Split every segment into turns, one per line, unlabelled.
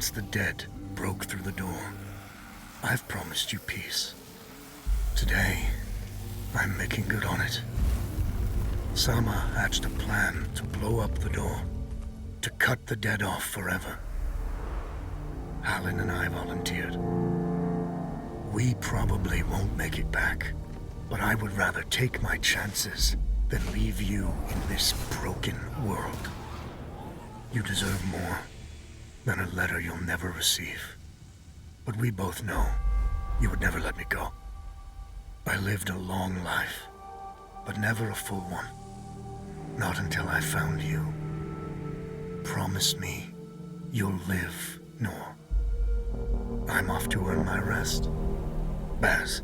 since the dead broke through the door, I've promised you peace. Today, I'm making good on it. Sama hatched a plan to blow up the door, to cut the dead off forever. Halin and I volunteered. We probably won't make it back, but I would rather take my chances than leave you in this broken world. You deserve more than a letter you'll never receive. But we both know you would never let me go. I lived a long life, but never a full one. Not until I found you. Promise me you'll live, Nor. I'm off to earn my rest. Baz.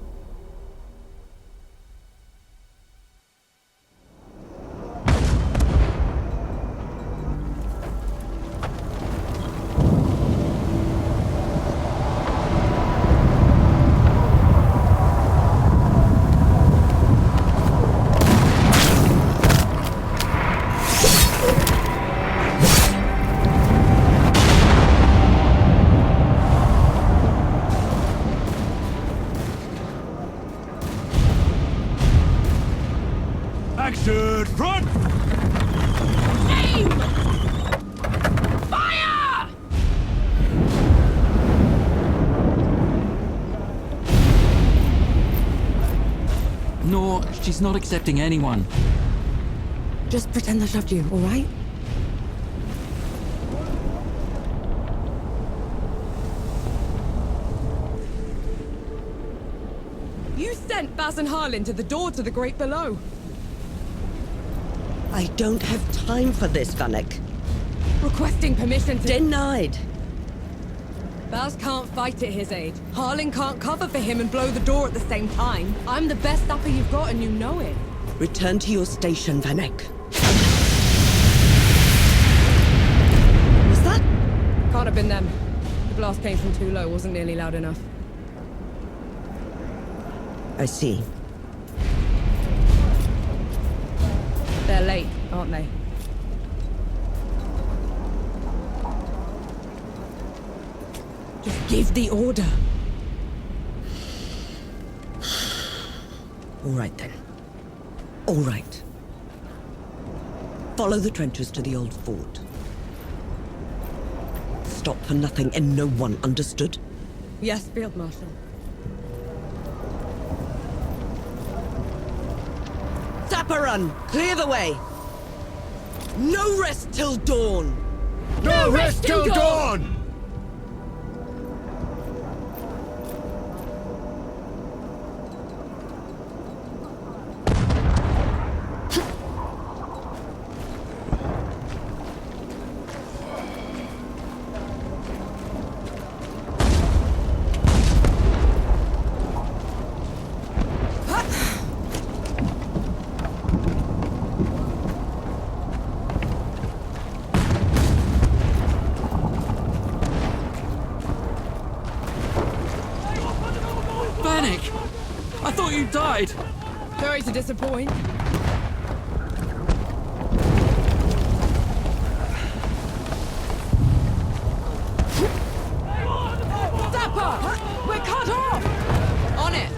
Action! Front!
Aim! Fire!
No, she's not accepting anyone.
Just pretend I shoved you, all right?
You sent Baz and Harlan to the door to the Great Below.
I don't have time for this, Vanek.
Requesting permission to...
Denied.
Baz can't fight at his age. Harlan can't cover for him and blow the door at the same time. I'm the best sapper you've got and you know it.
Return to your station, Vanek. Was that?
Can't have been them. The blast came from too low, wasn't nearly loud enough.
I see.
They're late, aren't they? Just give the order.
All right, then. All right. Follow the trenches to the old fort. Stop for nothing and no one, understood?
Yes, Field Marshal.
Run! Clear the way! No rest till dawn!
No rest till dawn!
Vanek! I thought you died!
Sorry to disappoint. Dapper! We're cut off! On it!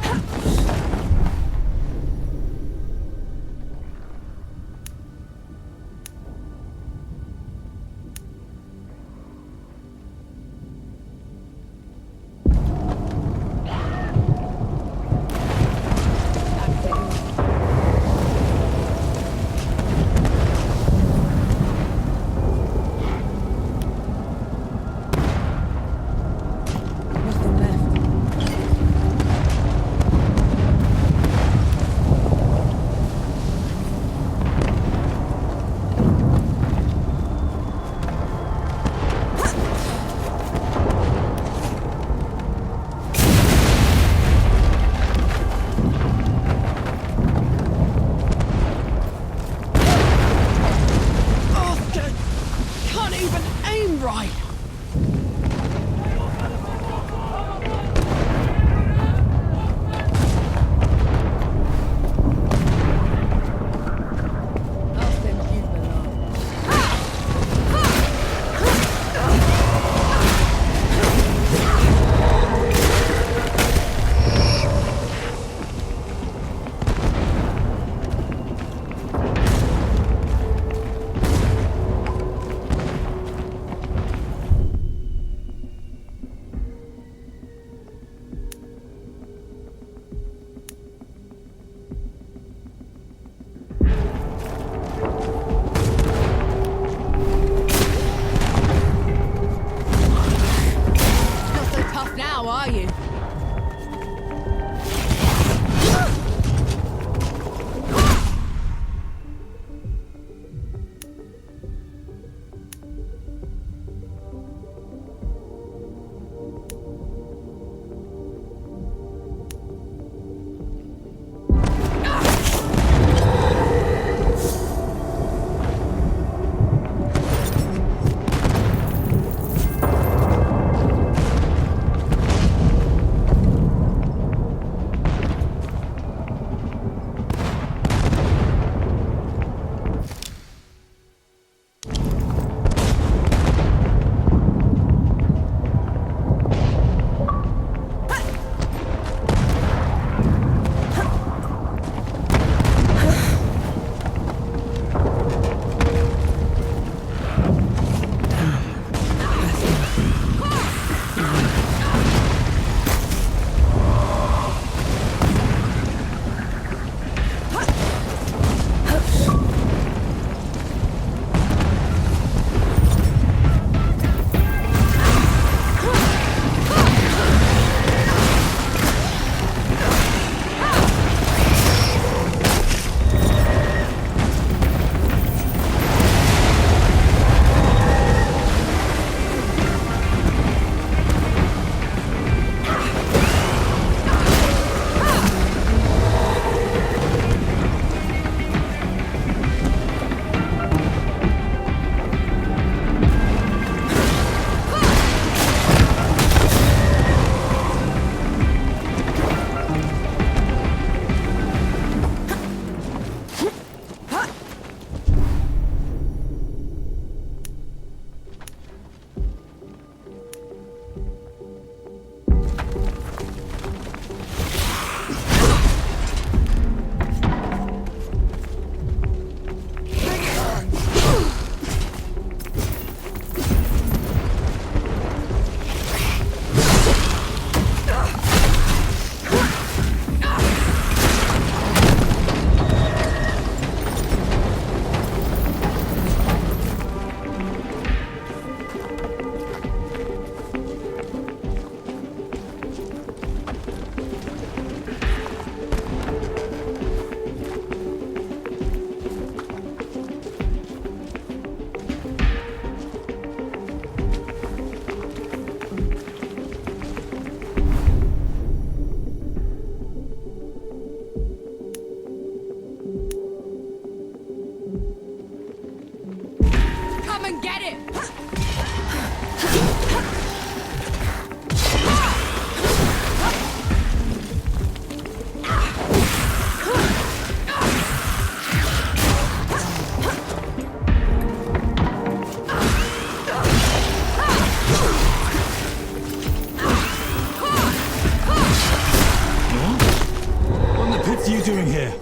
are you doing here?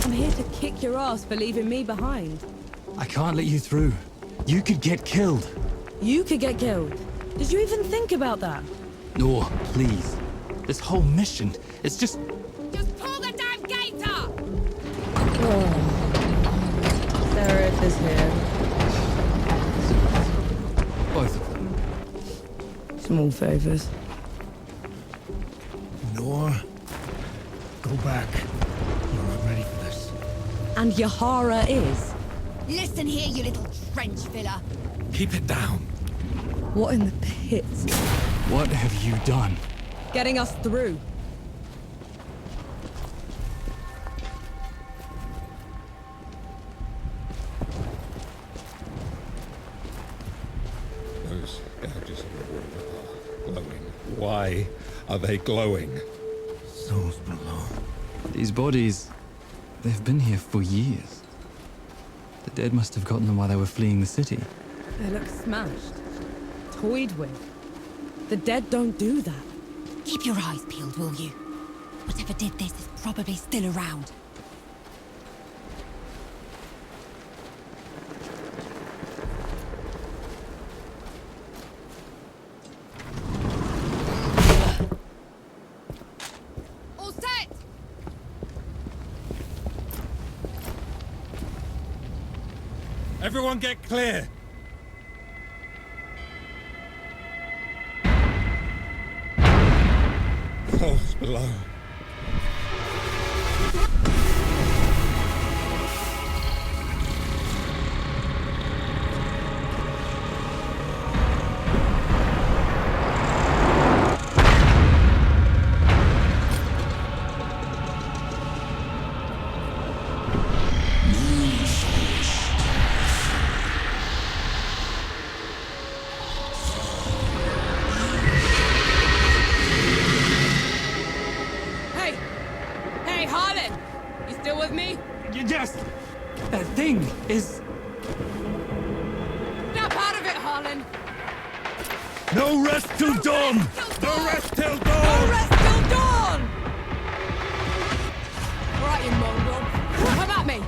I'm here to kick your ass for leaving me behind.
I can't let you through. You could get killed.
You could get killed. Did you even think about that?
No, please. This whole mission, it's just...
Just pull the damn gate up! Oh. Seraph is here.
both of them.
Small favors.
Nor, go back. You're not ready for this.
And Yahara is?
Listen here, you little trench filler.
Keep it down.
What in the pits?
What have you done?
Getting us through.
Those gouges in the wall are glowing. Why are they glowing?
Souls below.
These bodies, they've been here for years. The dead must have gotten them while they were fleeing the city.
They look smashed. Toyed with. The dead don't do that.
Keep your eyes peeled, will you? Whatever did this is probably still around.
All set!
Everyone get clear! Souls below.
Hey, Harlan! You still with me?
Yes! That thing is...
Snap out of it, Harlan!
No rest till dawn!
No rest till
No
dawn!
rest till dawn! Right, you mongrel. Come at me!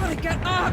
Gotta get up!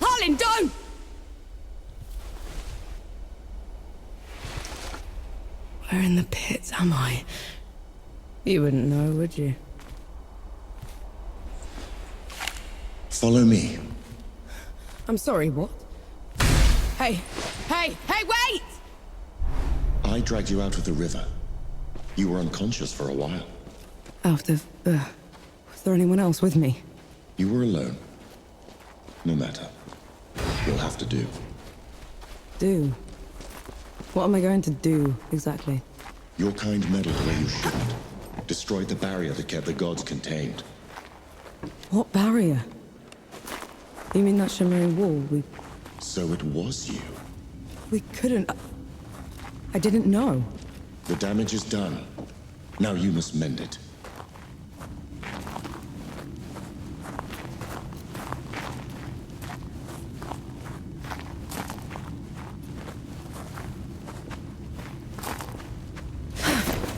Harlan, don't! Where in the pits am I? You wouldn't know, would you?
Follow me.
I'm sorry, what? Hey, wait!
I dragged you out of the river. You were unconscious for a while.
Out of, was there anyone else with me?
You were alone. No matter. You'll have to do.
Do? What am I going to do, exactly?
Your kind meddled where you shouldn't. Destroyed the barrier that kept the gods contained.
What barrier? You mean that shimmering wall?
So it was you.
We couldn't... I didn't know.
The damage is done. Now you must mend it.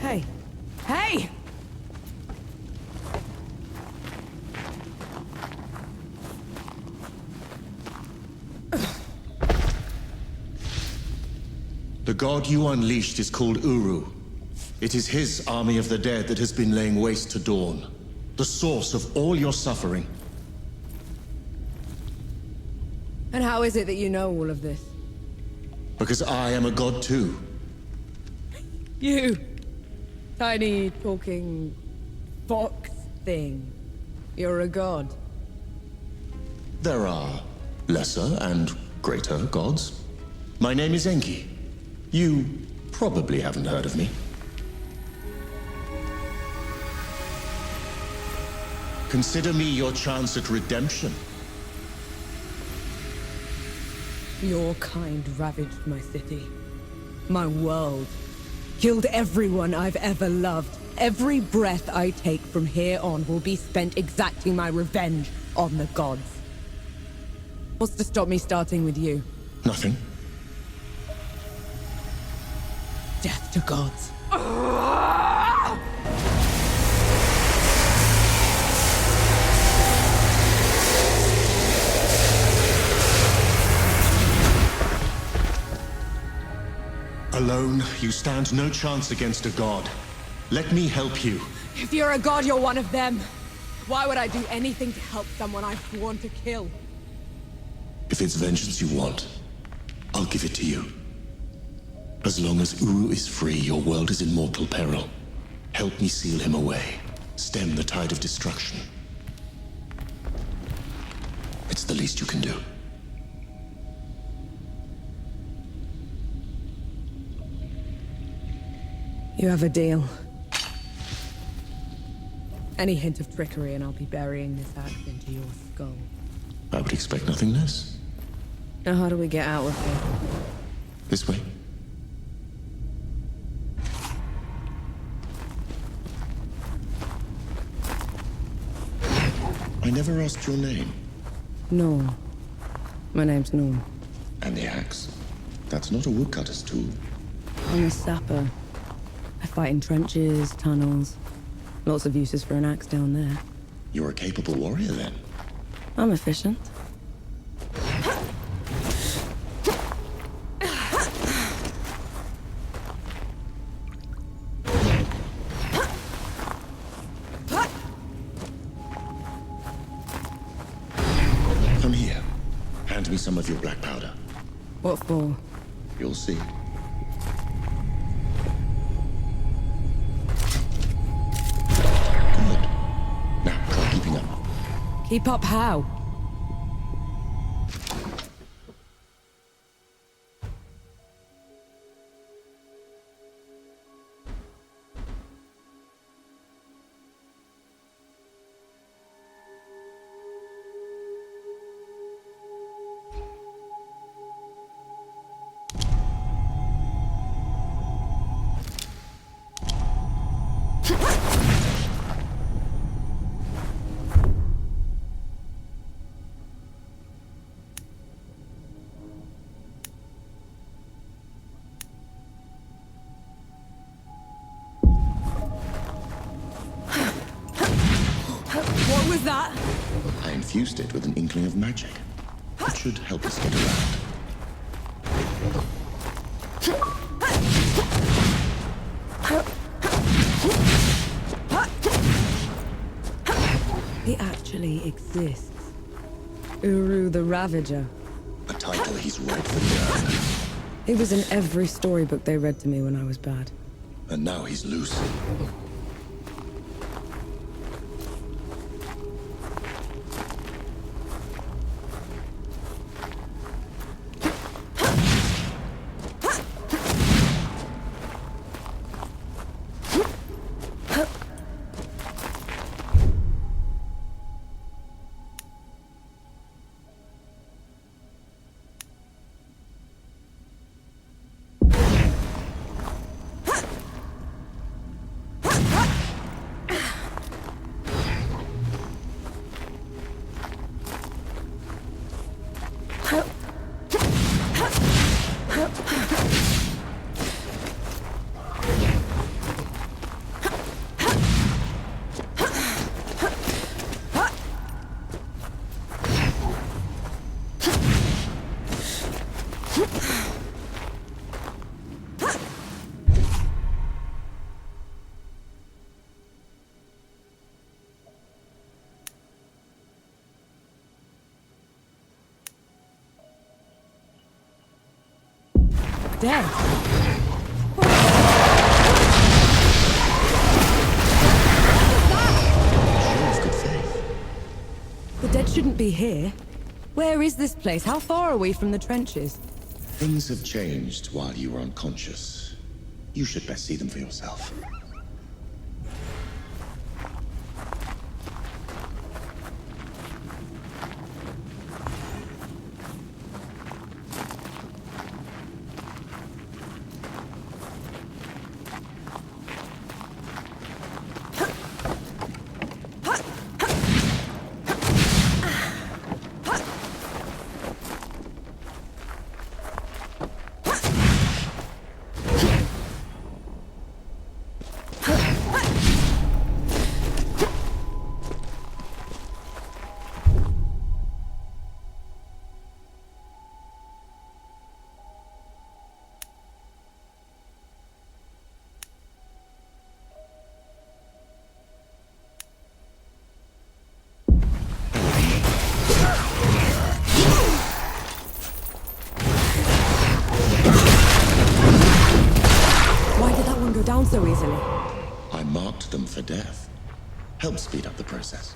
Hey! Hey!
The god you unleashed is called Uru. It is his army of the dead that has been laying waste to Dawn. The source of all your suffering.
And how is it that you know all of this?
Because I am a god too.
You! Tiny, talking... fox thing. You're a god.
There are lesser and greater gods. My name is Enki. You probably haven't heard of me. Consider me your chance at redemption.
Your kind ravaged my city. My world. Killed everyone I've ever loved. Every breath I take from here on will be spent exacting my revenge on the gods. What's to stop me starting with you?
Nothing.
Death to gods.
Alone, you stand no chance against a god. Let me help you.
If you're a god, you're one of them. Why would I do anything to help someone I've sworn to kill?
If it's vengeance you want, I'll give it to you. As long as Uru is free, your world is in mortal peril. Help me seal him away. Stem the tide of destruction. It's the least you can do.
You have a deal. Any hint of trickery and I'll be burying this axe into your skull.
I would expect nothing less.
Now how do we get out of here?
This way. I never asked your name.
Norm. My name's Norm.
And the axe? That's not a woodcutter's tool.
I'm a sapper. I fight in trenches, tunnels. Lots of uses for an axe down there.
You're a capable warrior, then?
I'm efficient.
Come here. Hand me some of your black powder.
What for?
You'll see. Good. Now, try keeping up.
Keep up how? What was that?
I infused it with an inkling of magic. It should help us get around.
He actually exists. Uru the Ravager.
A title he's rightfully earned.
He was in every storybook they read to me when I was bad.
And now he's loose.
dead.
Show of good faith.
The dead shouldn't be here. Where is this place? How far are we from the trenches?
Things have changed while you were unconscious. You should best see them for yourself.
Down so easily.
I marked them for death. Help speed up the process.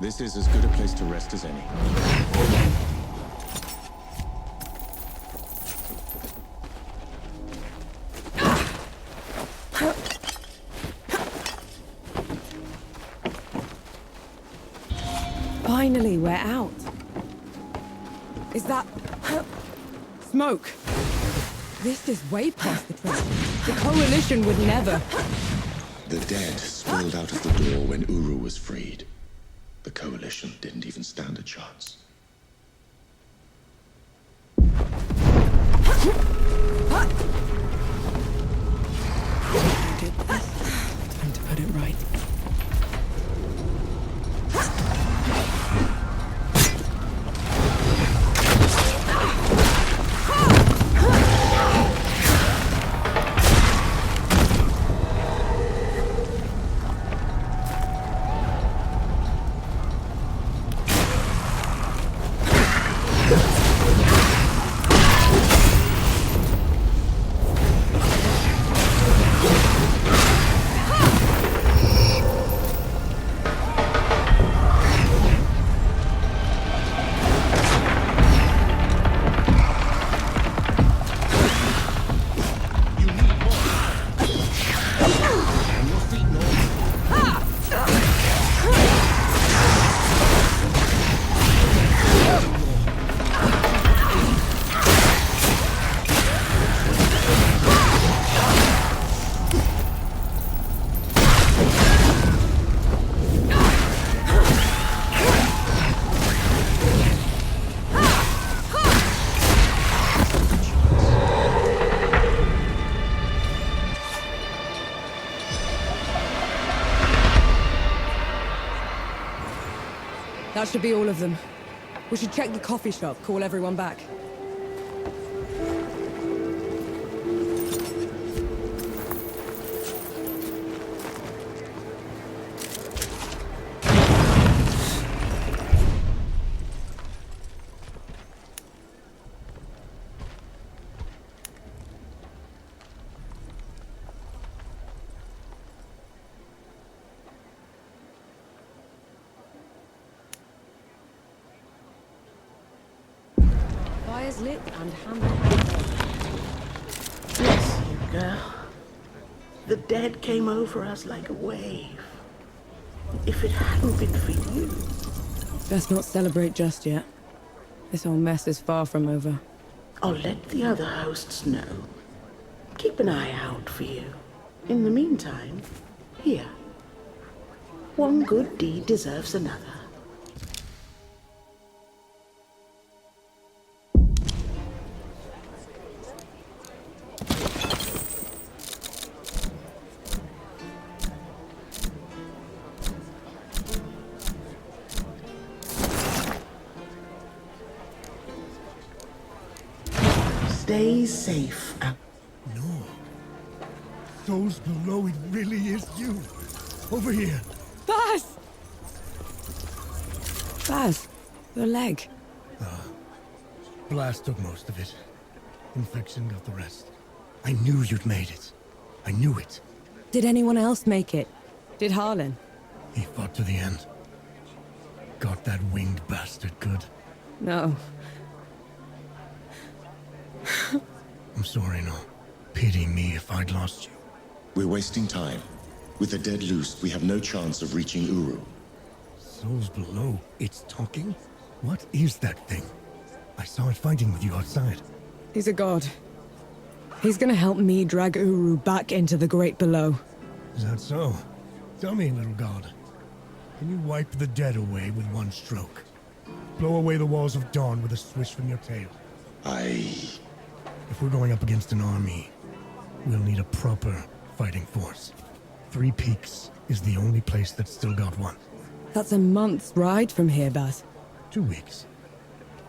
This is as good a place to rest as any.
Finally, we're out. Is that... smoke? This is way past the trench. The Coalition would never...
The dead spilled out of the door when Uru was freed. The Coalition didn't even stand a chance.
Time to put it right. That should be all of them. We should check the coffee shop, call everyone back. Fires lit and hammer.
Bless you, girl. The dead came over us like a wave. If it hadn't been for you...
Best not celebrate just yet. This whole mess is far from over.
I'll let the other hosts know. Keep an eye out for you. In the meantime, here. One good deed deserves another. Stay safe.
No. Souls below, it really is you. Over here.
Baz! Baz, your leg.
Blast took most of it. Infection got the rest. I knew you'd made it. I knew it.
Did anyone else make it? Did Harlan?
He fought to the end. Got that winged bastard good.
No.
I'm sorry, no. Pity me if I'd lost you.
We're wasting time. With the dead loose, we have no chance of reaching Uru.
Souls below, it's talking? What is that thing? I saw it fighting with you outside.
He's a god. He's gonna help me drag Uru back into the great below.
Is that so? Tell me, little god. Can you wipe the dead away with one stroke? Blow away the walls of dawn with a swish from your tail? If we're going up against an army, we'll need a proper fighting force. Three Peaks is the only place that's still got one.
That's a month's ride from here, Baz.
2 weeks.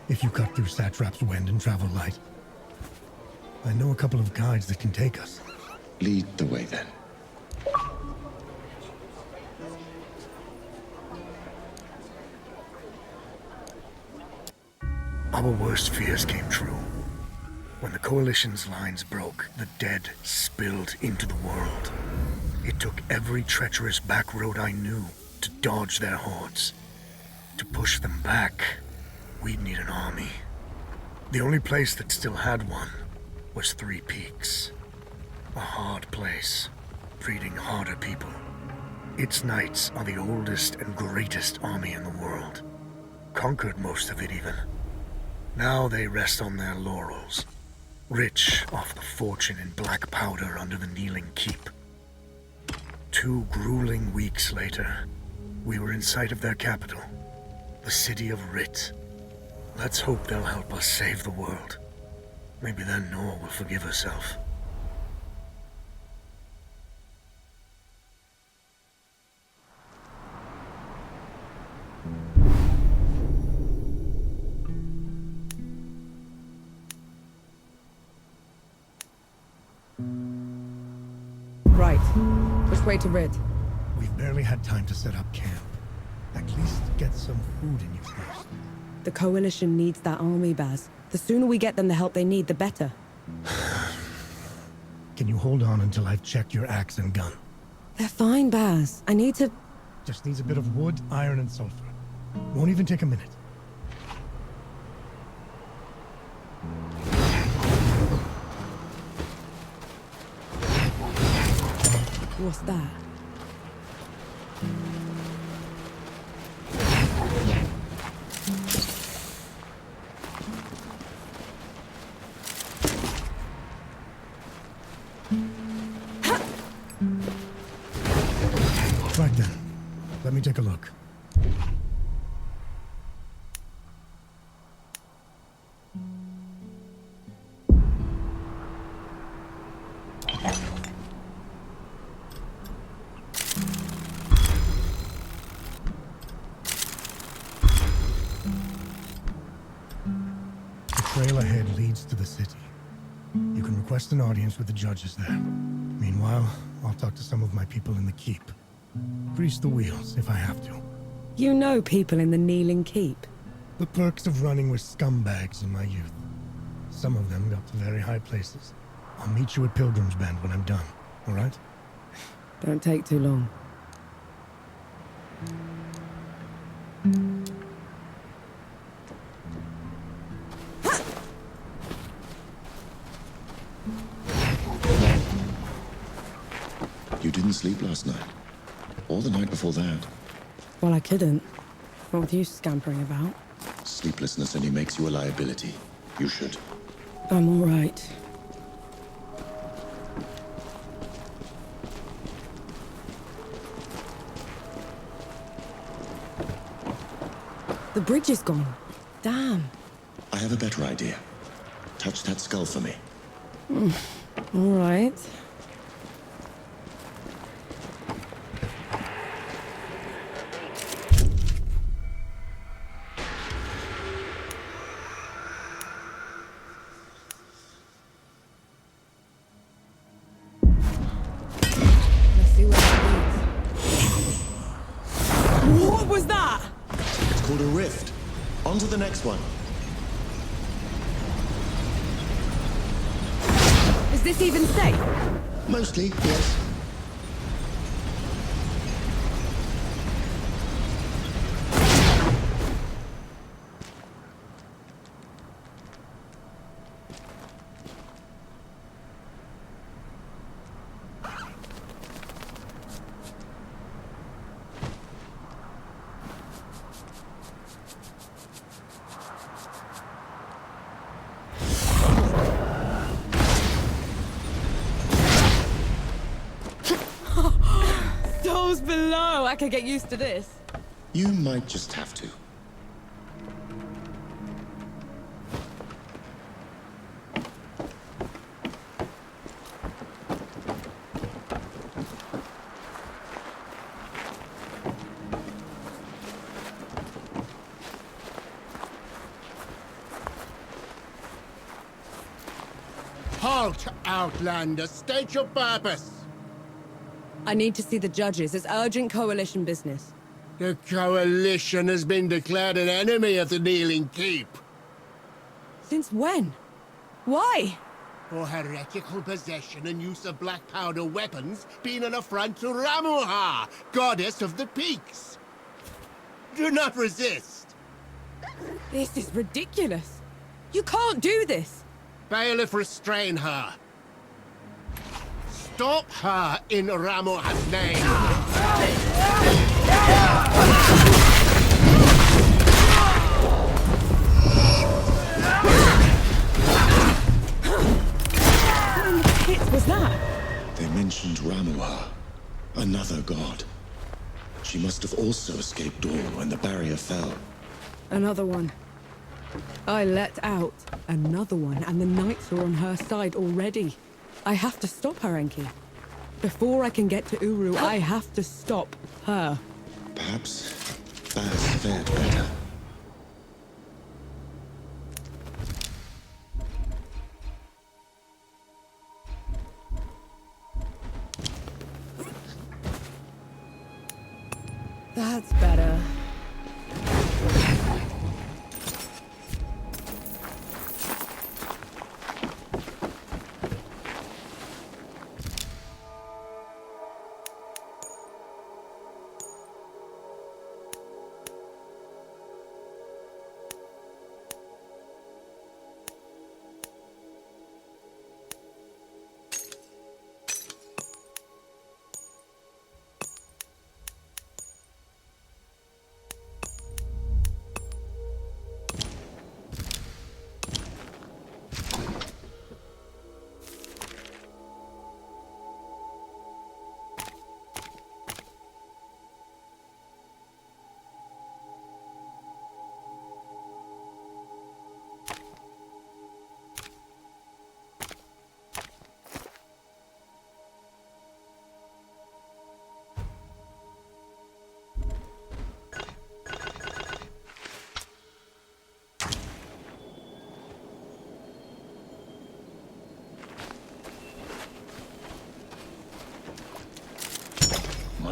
If you cut through Satrap's wind and travel light. I know a couple of guides that can take us.
Lead the way, then.
Our worst fears came true. When the Coalition's lines broke, the dead spilled into the world. It took every treacherous back road I knew to dodge their hordes. To push them back, we'd need an army. The only place that still had one was Three Peaks. A hard place, breeding harder people. Its knights are the oldest and greatest army in the world. Conquered most of it even. Now they rest on their laurels, rich off the fortune in black powder under the kneeling keep. 2 grueling weeks later, we were in sight of their capital, the city of Rit. Let's hope they'll help us save the world. Maybe then Nor will forgive herself.
Right. Which way to Rid?
We've barely had time to set up camp. At least get some food in you first.
The Coalition needs that army, Baz. The sooner we get them the help they need, the better.
Can you hold on until I've checked your axe and gun?
They're fine, Baz. I need to...
Just needs a bit of wood, iron, and sulfur. Won't even take a minute.
What's that?
Right then. Let me take a look. trail ahead leads to the city. You can request an audience with the judges there. Meanwhile, I'll talk to some of my people in the keep. Grease the wheels if I have to.
You know people in the Kneeling Keep.
The perks of running with scumbags in my youth. Some of them got to very high places. I'll meet you at Pilgrim's Bend when I'm done, all right?
Don't take too long.
You didn't sleep last night? Or the night before that?
Well, I couldn't. What with you scampering about?
Sleeplessness only makes you a liability. You should.
I'm all right. The bridge is gone. Damn.
I have a better idea. Touch that skull for me.
All right. Let's see where it leads. What was that?
It's called a rift. On to the next one.
Is this even safe?
Mostly, yes.
Those below. I could get used to this.
You might just have to.
Halt, Outlander! State your purpose!
I need to see the judges. It's urgent coalition business.
The Coalition has been declared an enemy of the Kneeling Keep.
Since when? Why?
For heretical possession and use of black powder weapons being an affront to Ramuha, goddess of the peaks. Do not resist.
This is ridiculous. You can't do this.
Bailiff, restrain her. Stop her in Ramuha's name.
What in the pits was that?
They mentioned Ramuha, another god. She must have also escaped Dawn when the barrier fell.
Another one. I let out another one, and the knights are on her side already. I have to stop her, Enki. Before I can get to Uru, I have to stop her.
Perhaps Baz fared better.
That's better.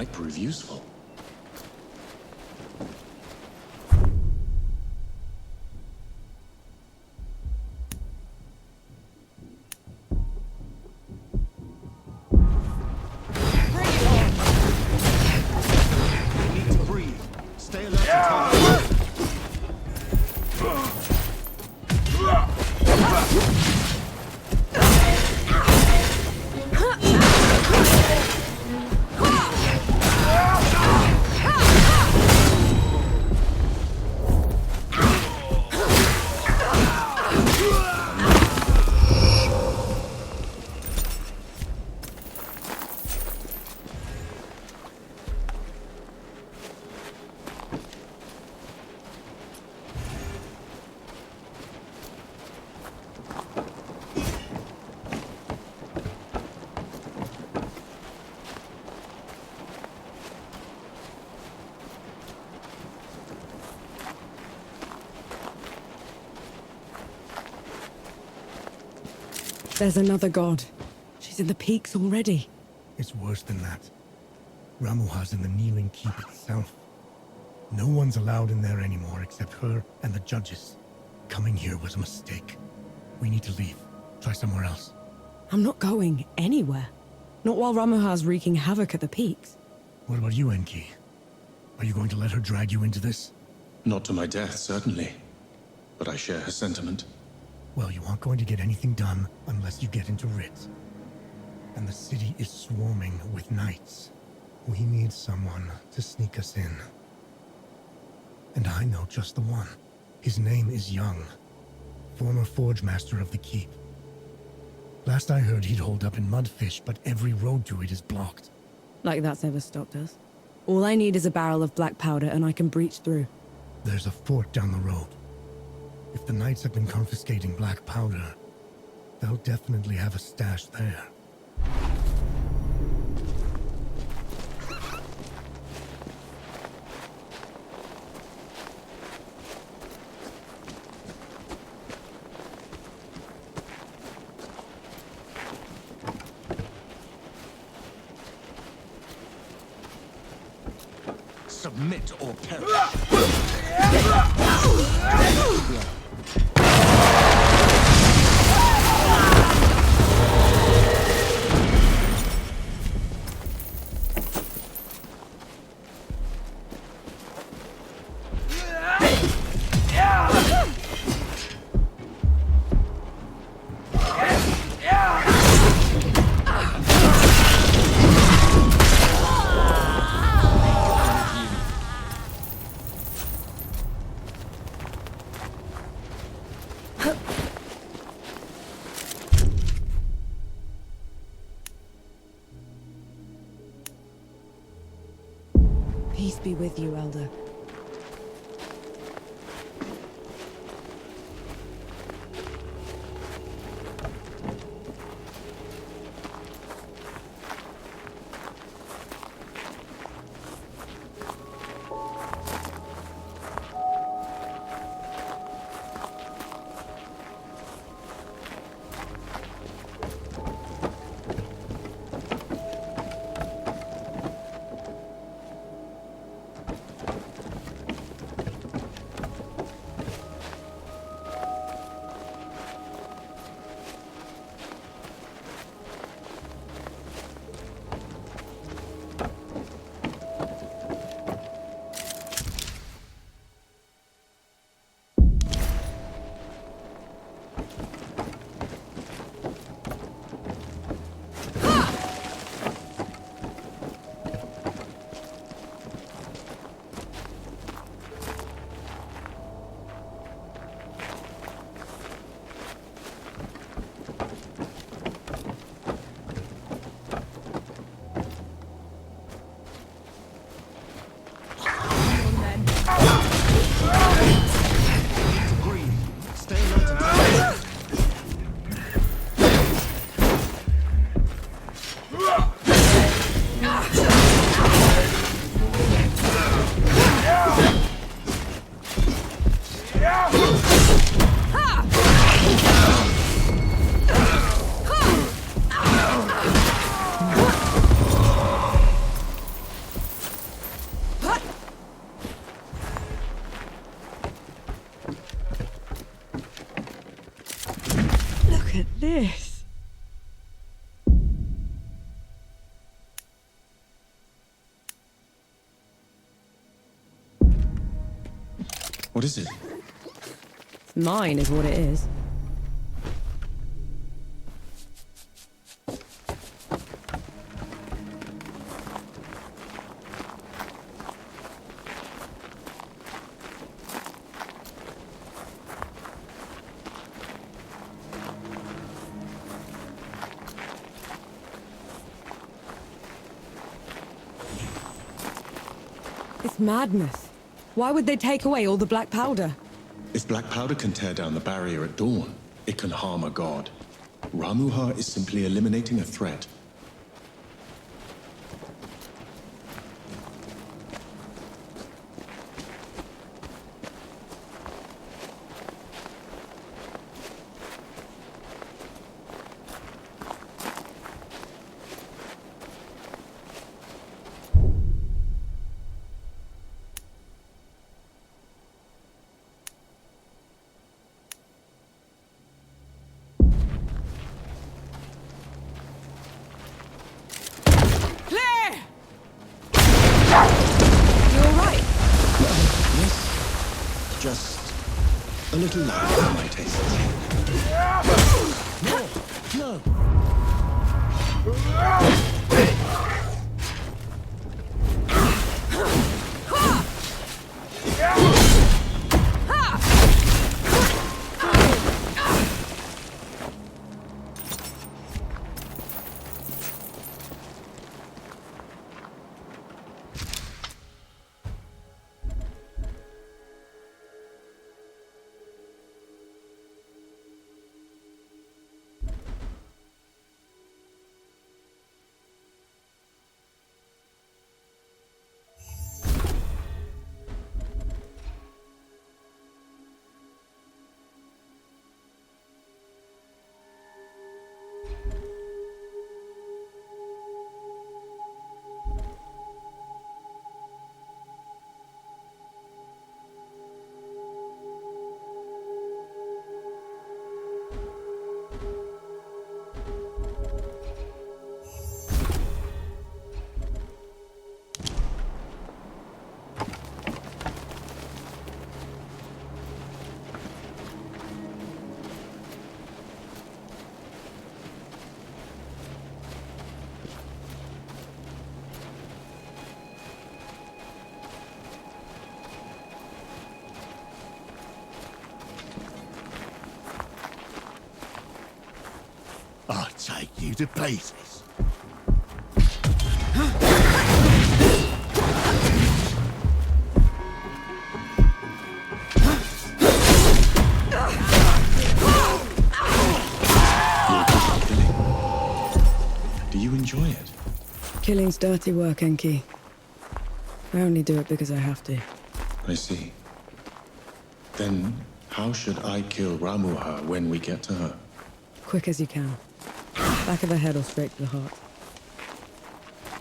might prove useful.
There's another god. She's in the peaks already.
It's worse than that. Ramuha's in the kneeling keep itself. No one's allowed in there anymore except her and the judges. Coming here was a mistake. We need to leave. Try somewhere else.
I'm not going anywhere. Not while Ramuha's wreaking havoc at the peaks.
What about you, Enki? Are you going to let her drag you into this?
Not to my death, certainly. But I share her sentiment.
Well, you aren't going to get anything done unless you get into Rit. And the city is swarming with knights. We need someone to sneak us in. And I know just the one. His name is Young, former forge master of the keep. Last I heard, he'd hold up in Mudfish, but every road to it is blocked.
Like that's ever stopped us. All I need is a barrel of black powder and I can breach through.
There's a fort down the road. If the knights have been confiscating black powder, they'll definitely have a stash there.
Submit or perish.
Peace be with you, Elder. this?
What is it?
Mine is what it is. It's madness. Why would they take away all the black powder?
If black powder can tear down the barrier at dawn, it can harm a god. Ramuha is simply eliminating a threat. Just a little loud for my taste. No, no.
I'll take you to pieces.
Do you enjoy it?
Killing's dirty work, Enki. I only do it because I have to.
I see. Then how should I kill Ramuha when we get to her?
Quick as you can. Back of the head or straight to the heart.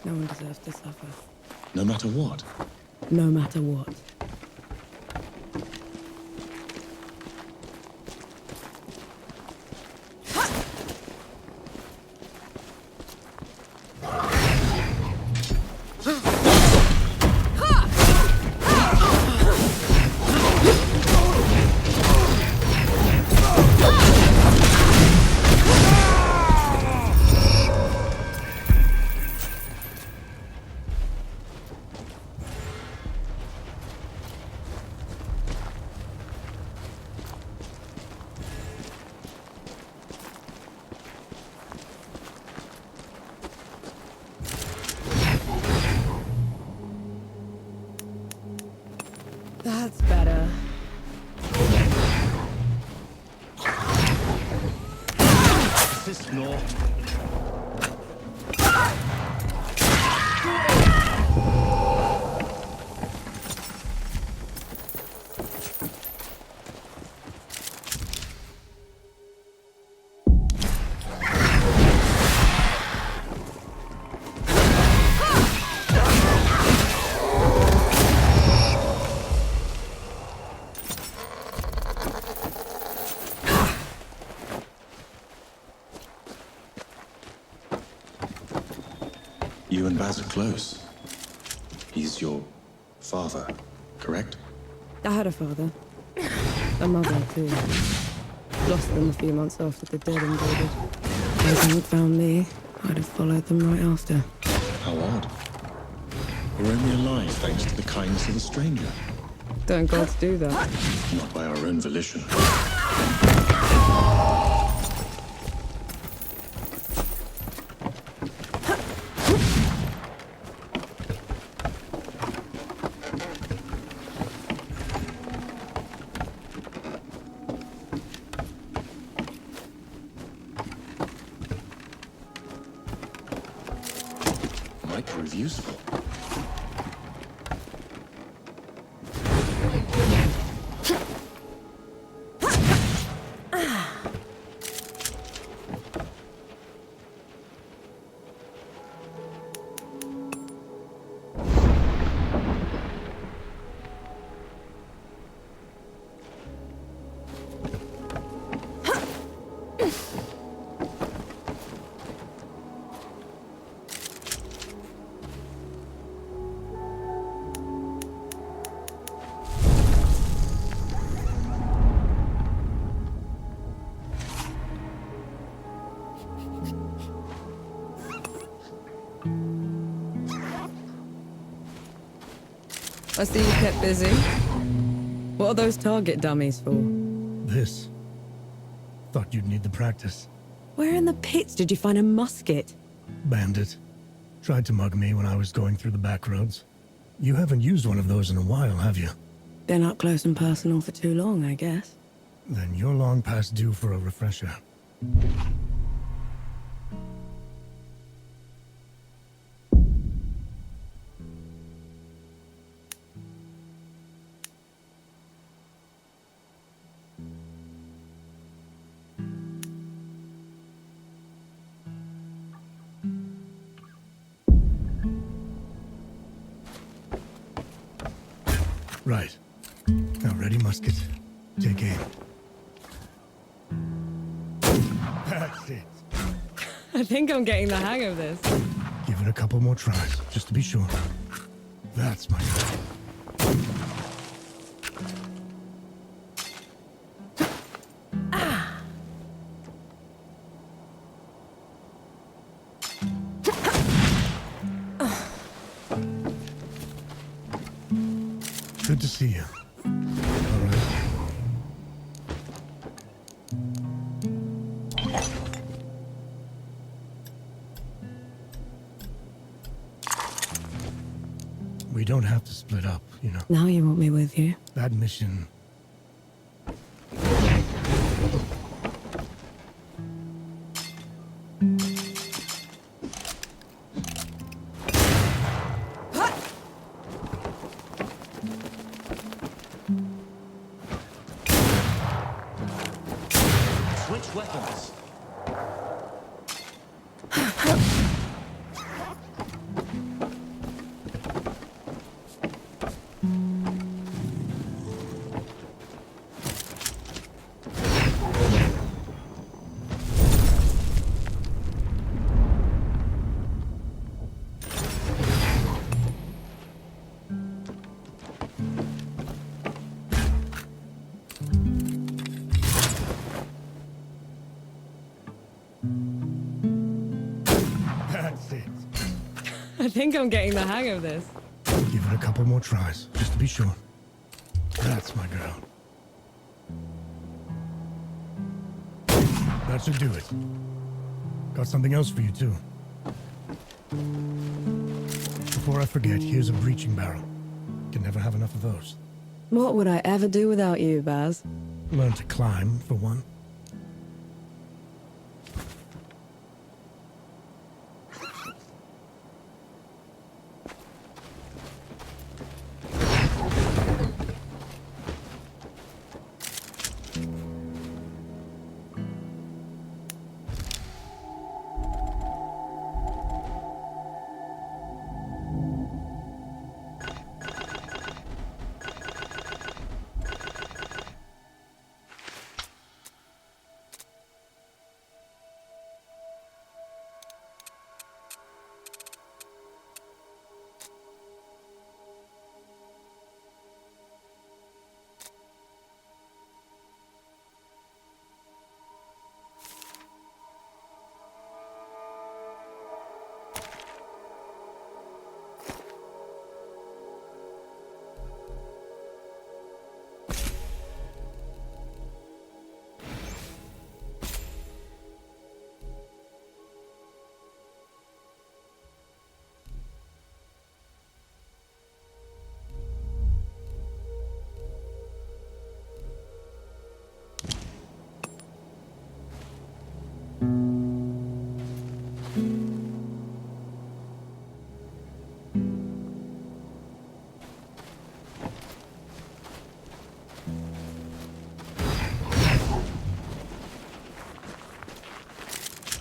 No one deserves to suffer.
No matter what?
No matter what. That's better.
Assist law.
You and Baz are close. He's your father, correct?
I had a father. A mother, too. Lost them a few months after the dead invaded. If they hadn't found me, I'd have followed them right after.
How odd. We're only alive thanks to the kindness of a stranger.
Don't gods do that?
Not by our own volition. Might prove useful.
I see you kept busy. What are those target dummies for?
This. Thought you'd need the practice.
Where in the pits did you find a musket?
Bandit. Tried to mug me when I was going through the back roads. You haven't used one of those in a while, have you?
Been up close and personal for too long, I guess.
Then you're long past due for a refresher. Right. Now ready, musket. Take aim. That's it.
I think I'm getting the hang of this.
Give it a couple more tries, just to be sure. That's my goal. Good to see you. All right. We don't have to split up, you know.
Now you want me with you.
That mission...
Switch weapons.
That's it.
I think I'm getting the hang of this.
Give it a couple more tries, just to be sure. That's my girl. That should do it. Got something else for you, too. Before I forget, here's a breaching barrel. Can never have enough of those.
What would I ever do without you, Baz?
Learn to climb, for one.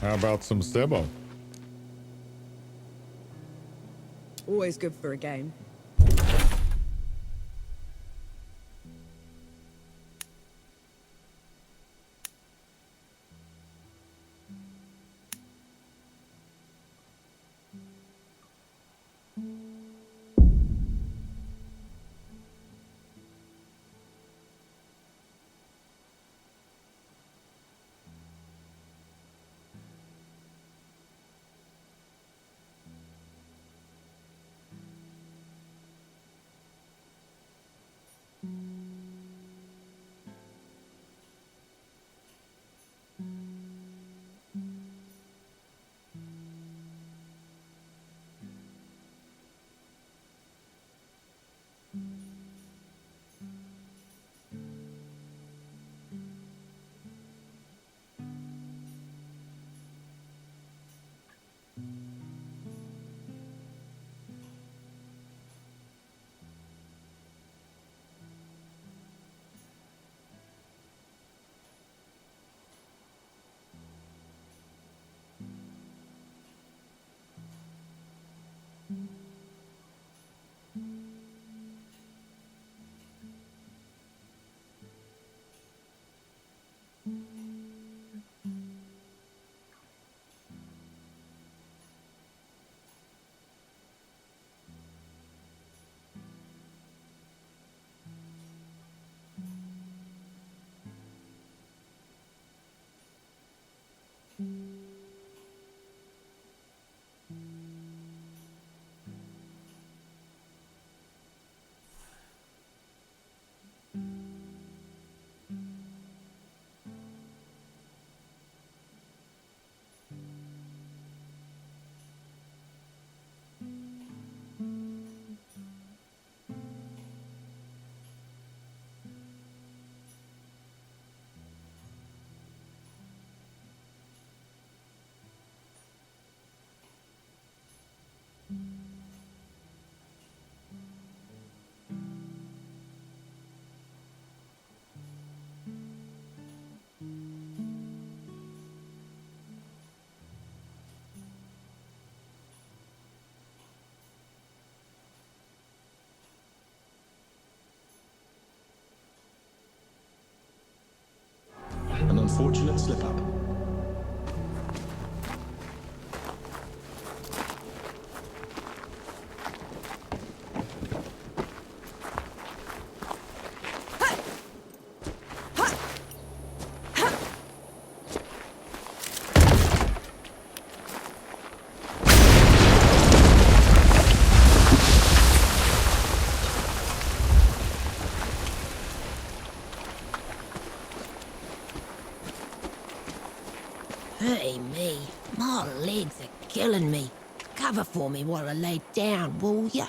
How about some Sebo?
Always good for a game.
An unfortunate slip-up.
Hey me, my legs are killing me. Cover for me while I lay down, will ya?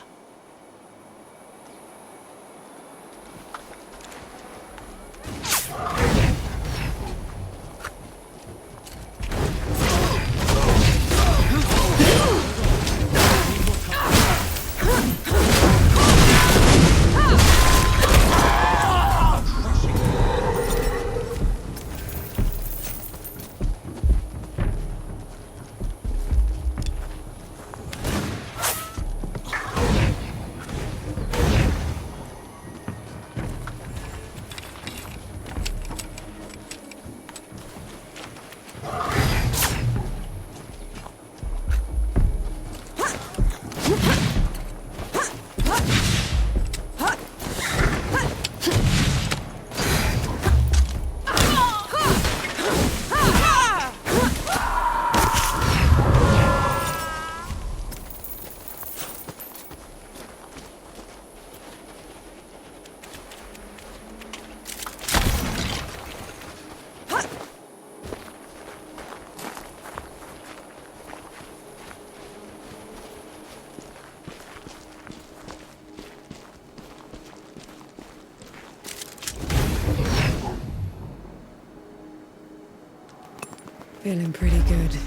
Feeling pretty good.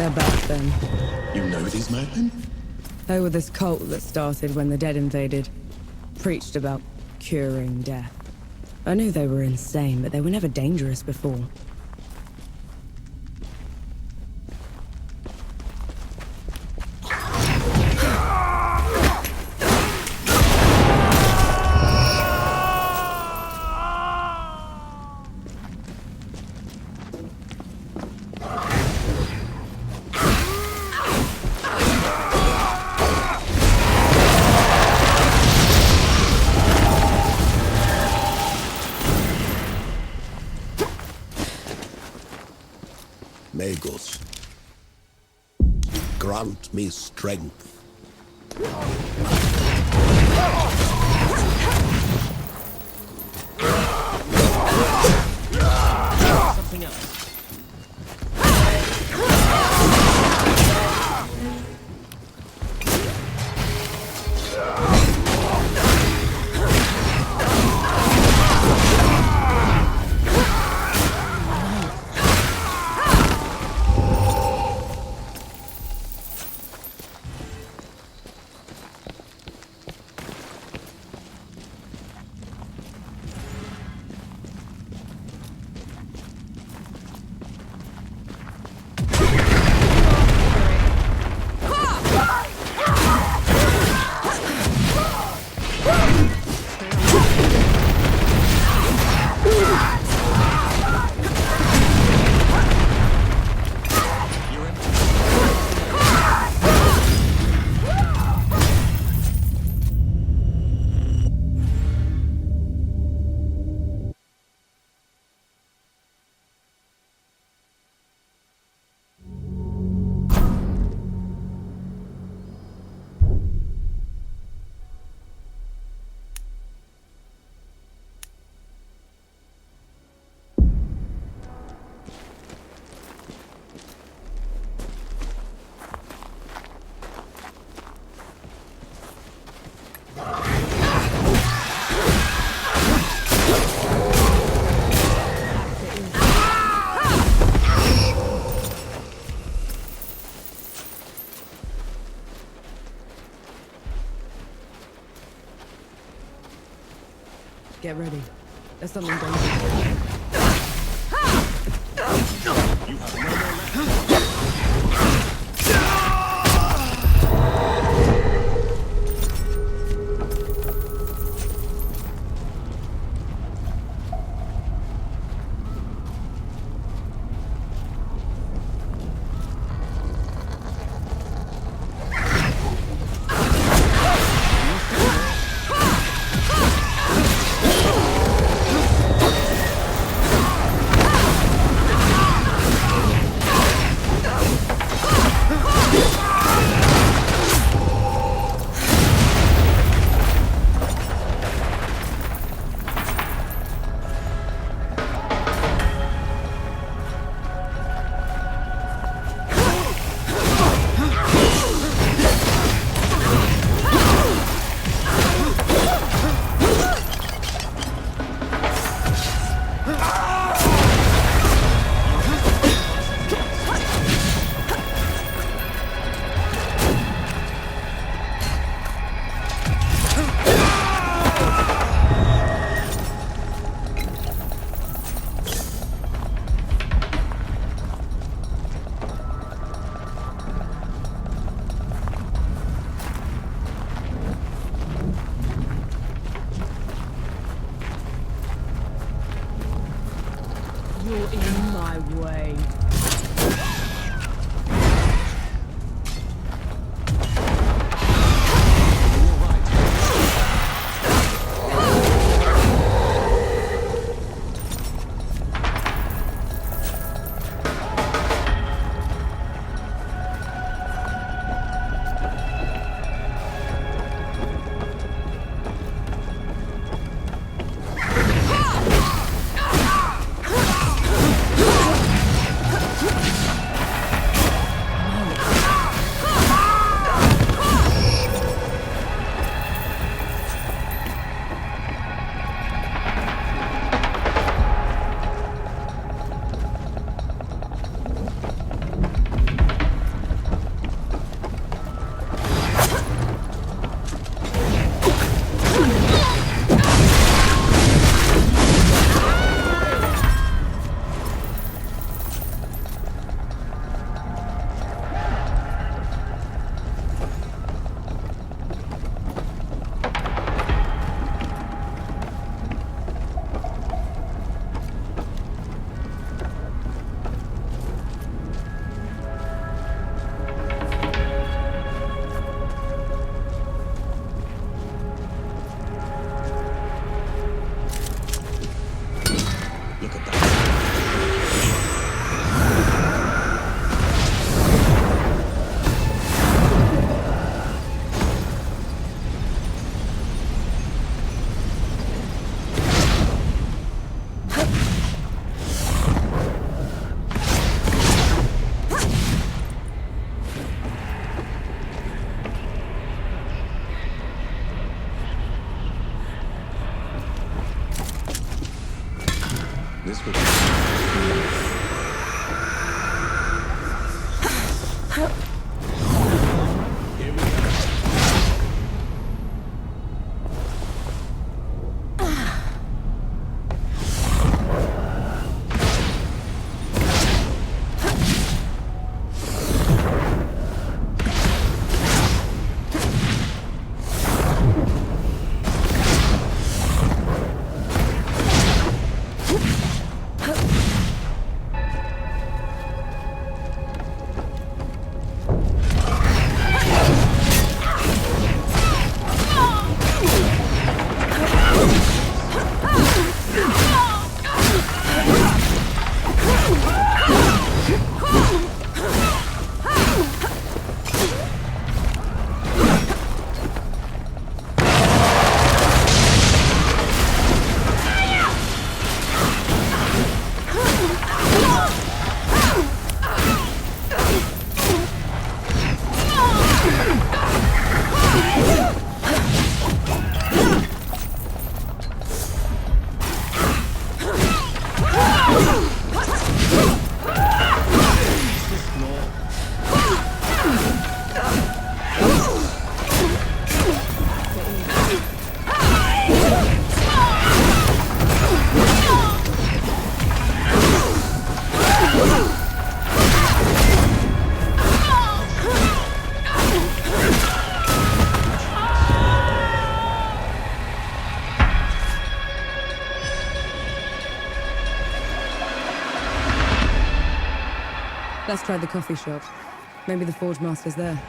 They're back then.
You know these madmen?
They were this cult that started when the dead invaded. Preached about curing death. I knew they were insane, but they were never dangerous before.
Magos, grant me strength.
Something else. Get ready. There's something dangerous. You're in my way.
This would
Let's try the coffee shop. Maybe the Forge Master's there.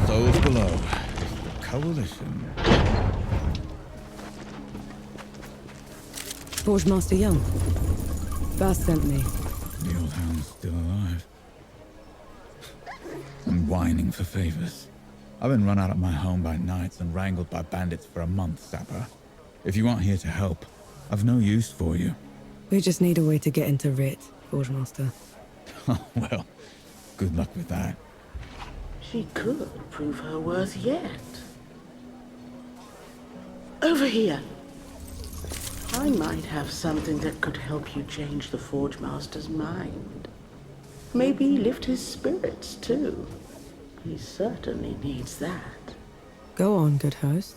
Souls below. Coalition.
Forge Master Young. Bass sent me.
The old hound's still alive. And whining for favors. I've been run out of my home by knights and wrangled by bandits for a month, Sapper. If you aren't here to help, I've no use for you.
We just need a way to get into Writ, Forge Master.
Oh, well, good luck with that.
She could prove her worth yet. Over here. I might have something that could help you change the Forge Master's mind. Maybe lift his spirits, too. He certainly needs that.
Go on, good host.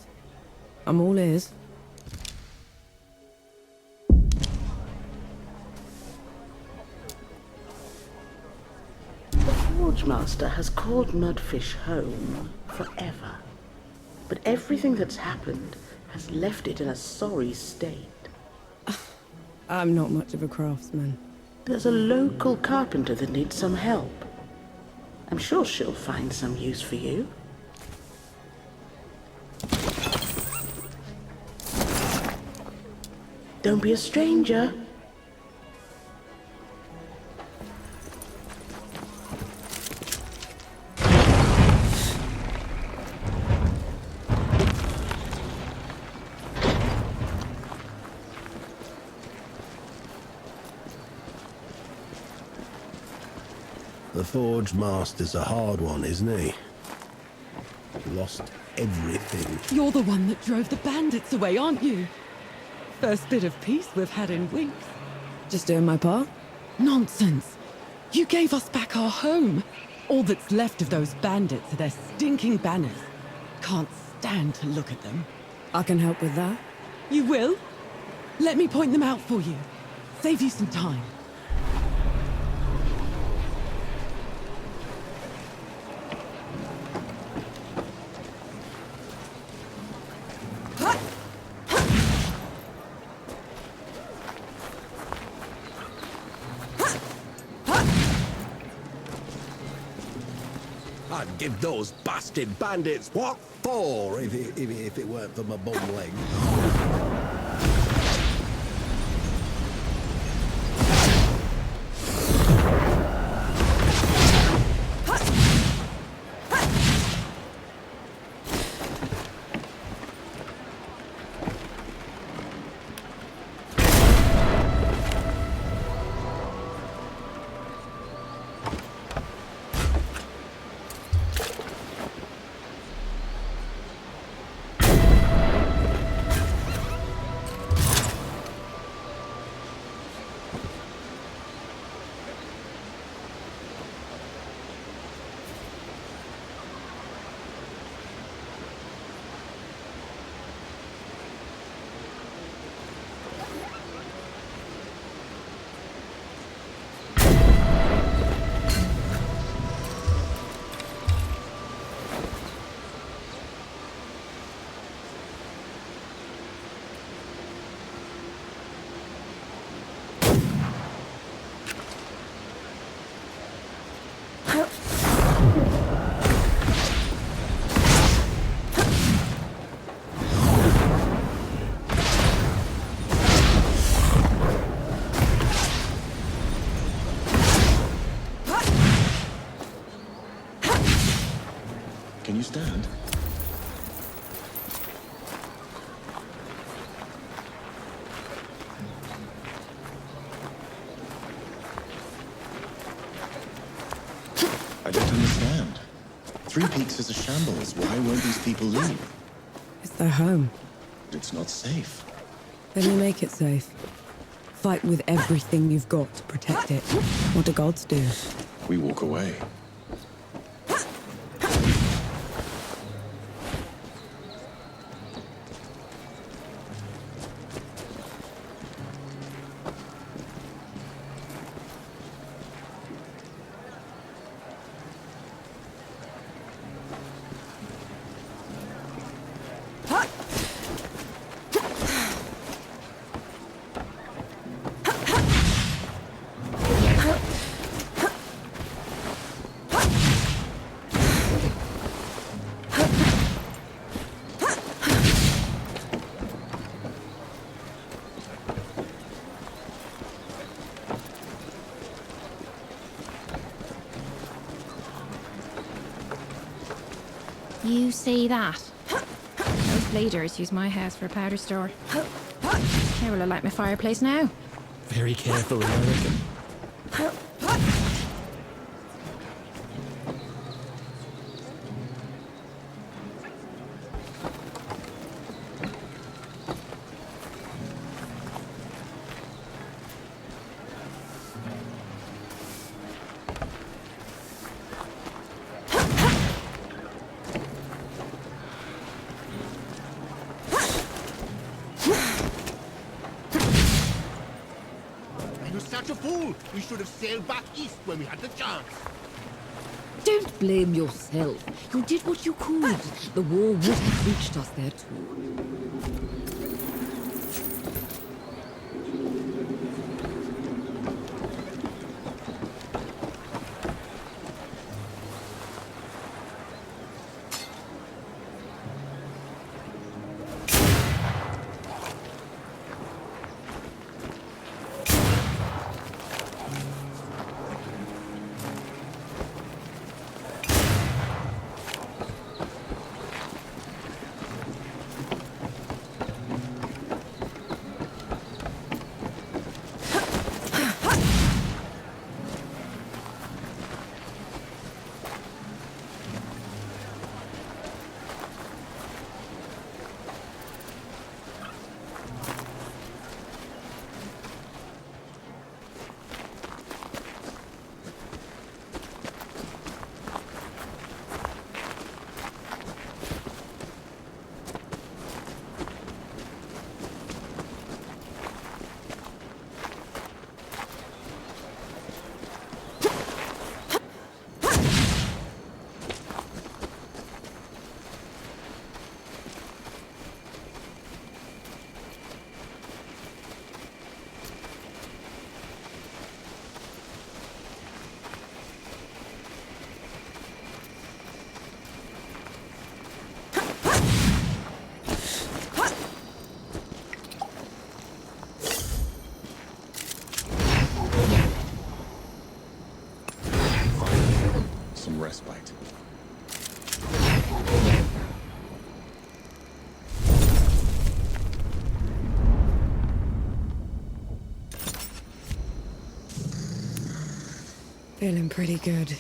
I'm all ears.
The Forge Master has called Mudfish home forever. But everything that's happened has left it in a sorry state.
I'm not much of a craftsman.
There's a local carpenter that needs some help. I'm sure she'll find some use for you. Don't be a stranger.
The Forge Master's a hard one, isn't he? Lost everything.
You're the one that drove the bandits away, aren't you? First bit of peace we've had in weeks.
Just doing my part?
Nonsense. You gave us back our home. All that's left of those bandits are their stinking banners. Can't stand to look at them.
I can help with that.
You will? Let me point them out for you. Save you some time.
give those bastard bandits what for if it weren't for my bum leg.
Can you stand? I don't understand. Three Peaks is a shambles. Why won't these people leave?
It's their home.
It's not safe.
Then you make it safe. Fight with everything you've got to protect it. What do gods do?
We walk away.
You see that? Those bladers use my house for a powder store. How will I light my fireplace now?
Very carefully, I reckon.
We should have sailed back east when we had the chance.
Don't blame yourself. You did what you could. The war would have reached us there too.
Feeling pretty good.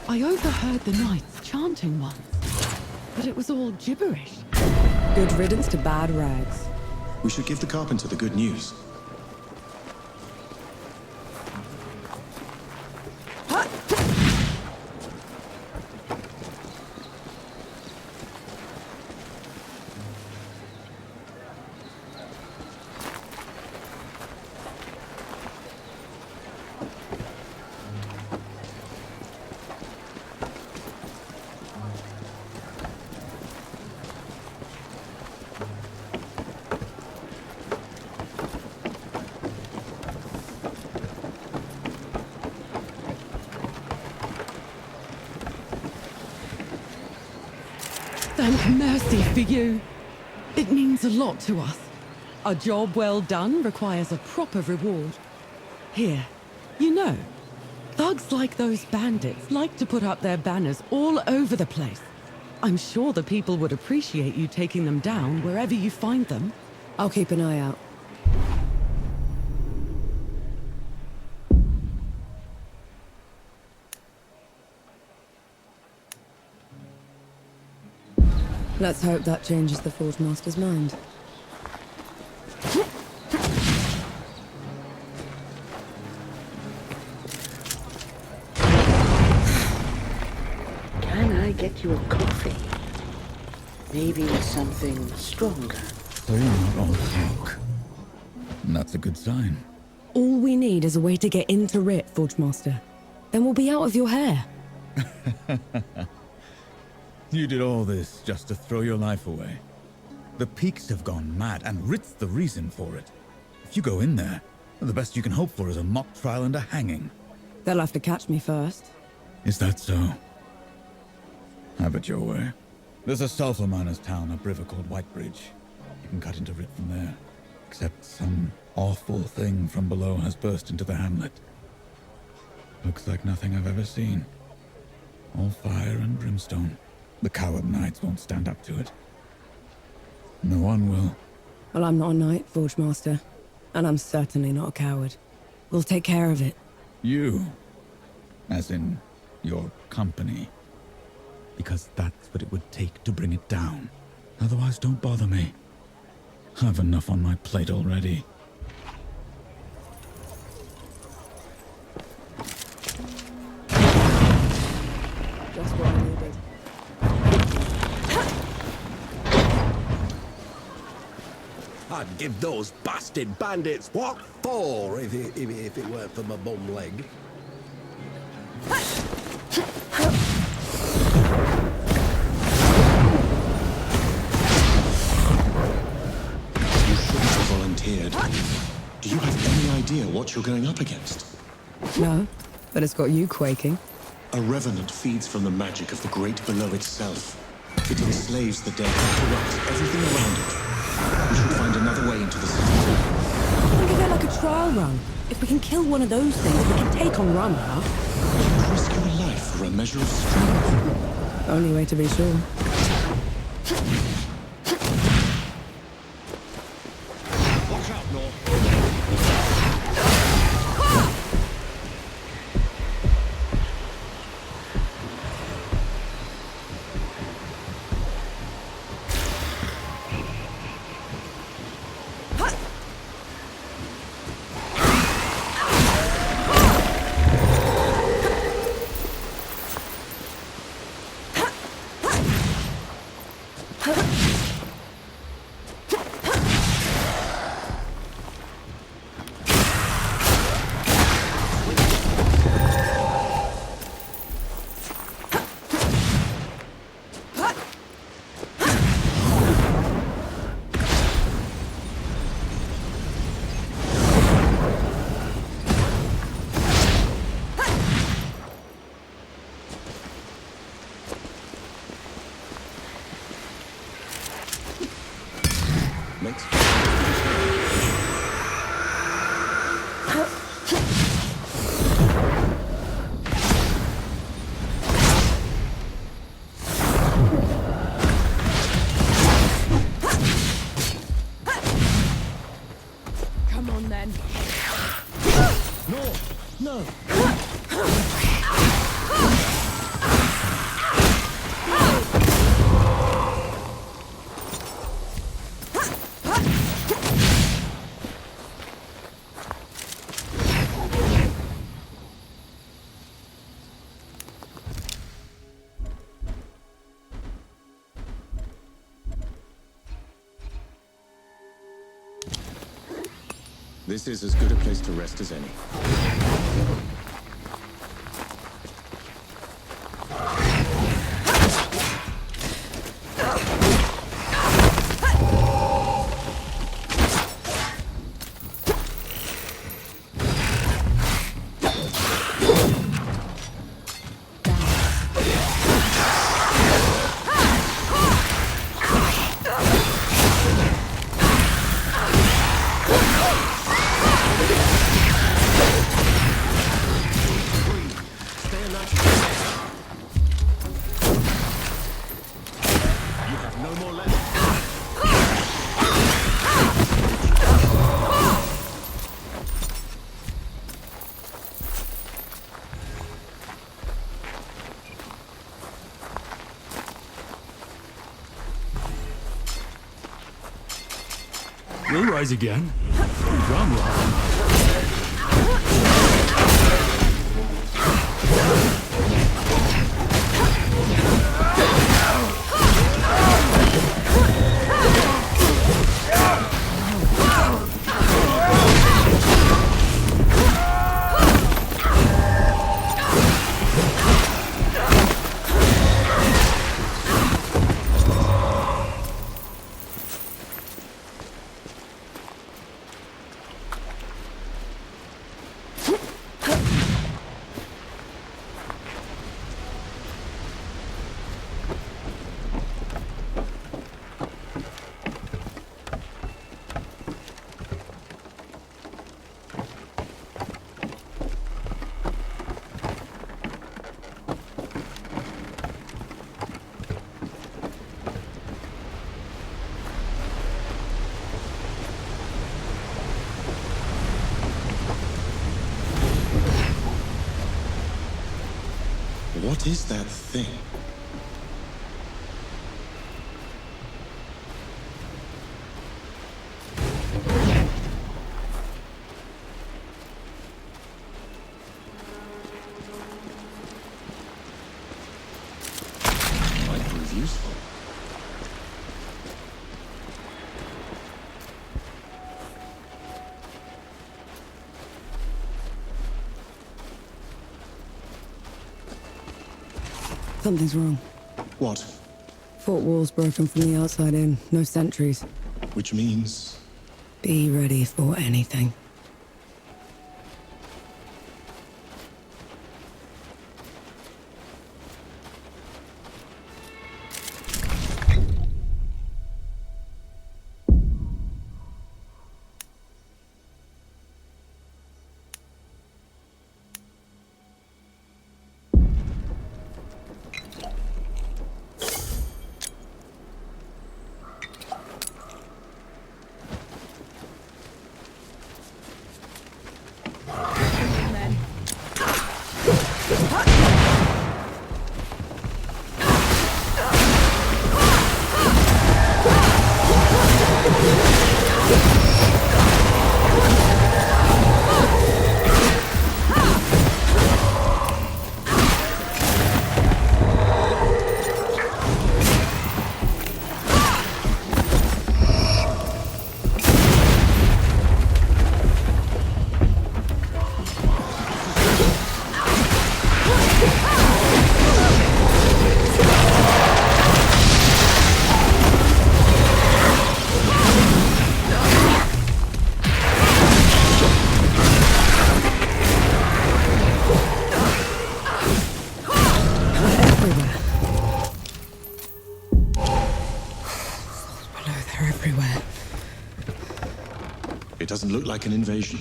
I overheard the knights chanting once, but it was all gibberish.
Good riddance to bad rags.
We should give the carpenter the good news.
Thank mercy for you. It means a lot to us. A job well done requires a proper reward. Here, you know, thugs like those bandits like to put up their banners all over the place. I'm sure the people would appreciate you taking them down wherever you find them.
I'll keep an eye out. Let's hope that changes the Forge Master's mind.
Can I get you a coffee? Maybe something stronger.
So you're not all talk. And that's a good sign.
All we need is a way to get into Rit, Forge Master. Then we'll be out of your hair.
You did all this just to throw your life away. The Peaks have gone mad, and Rit's the reason for it. If you go in there, the best you can hope for is a mock trial and a hanging.
They'll have to catch me first.
Is that so? Have it your way. There's a sulfur miner's town upriver called Whitebridge. You can cut into Rit from there. Except some awful thing from below has burst into the hamlet. Looks like nothing I've ever seen. All fire and brimstone. The coward knights won't stand up to it. No one will.
Well, I'm not a knight, Forge Master. And I'm certainly not a coward. We'll take care of it.
You? As in, your company. Because that's what it would take to bring it down. Otherwise, don't bother me. I've enough on my plate already.
Just what I needed.
I'd give those bastard bandits what for if it weren't for my bum leg.
You shouldn't have volunteered. Do you have any idea what you're going up against?
No, but it's got you quaking.
A revenant feeds from the magic of the great below itself. It enslaves the dead and corrupts everything around it. We should find another way into the city.
Think of it like a trial run. If we can kill one of those things, we can take on Ramha.
Risk your life for a measure of strength.
Only way to be sure.
Watch out, Nor.
Huh?
This is as good a place to rest as any.
You'll rise again. Drum roll.
What is that thing? Might prove useful.
Something's wrong.
What?
Fort wall's broken from the outside in. No sentries.
Which means...
Be ready for anything.
Doesn't look like an invasion.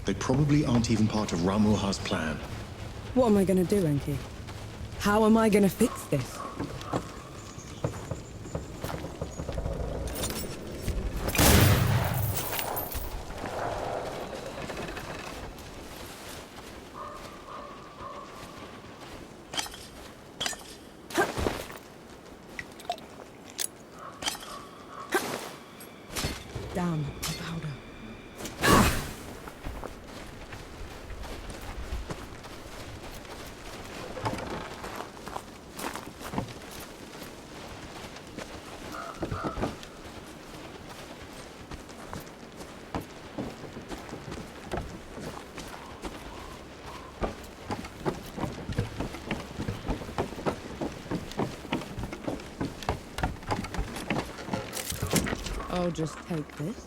They probably aren't even part of Ramuha's plan.
What am I gonna do, Enki? How am I gonna fix this? Damn, Gunpowder. I'll just take this.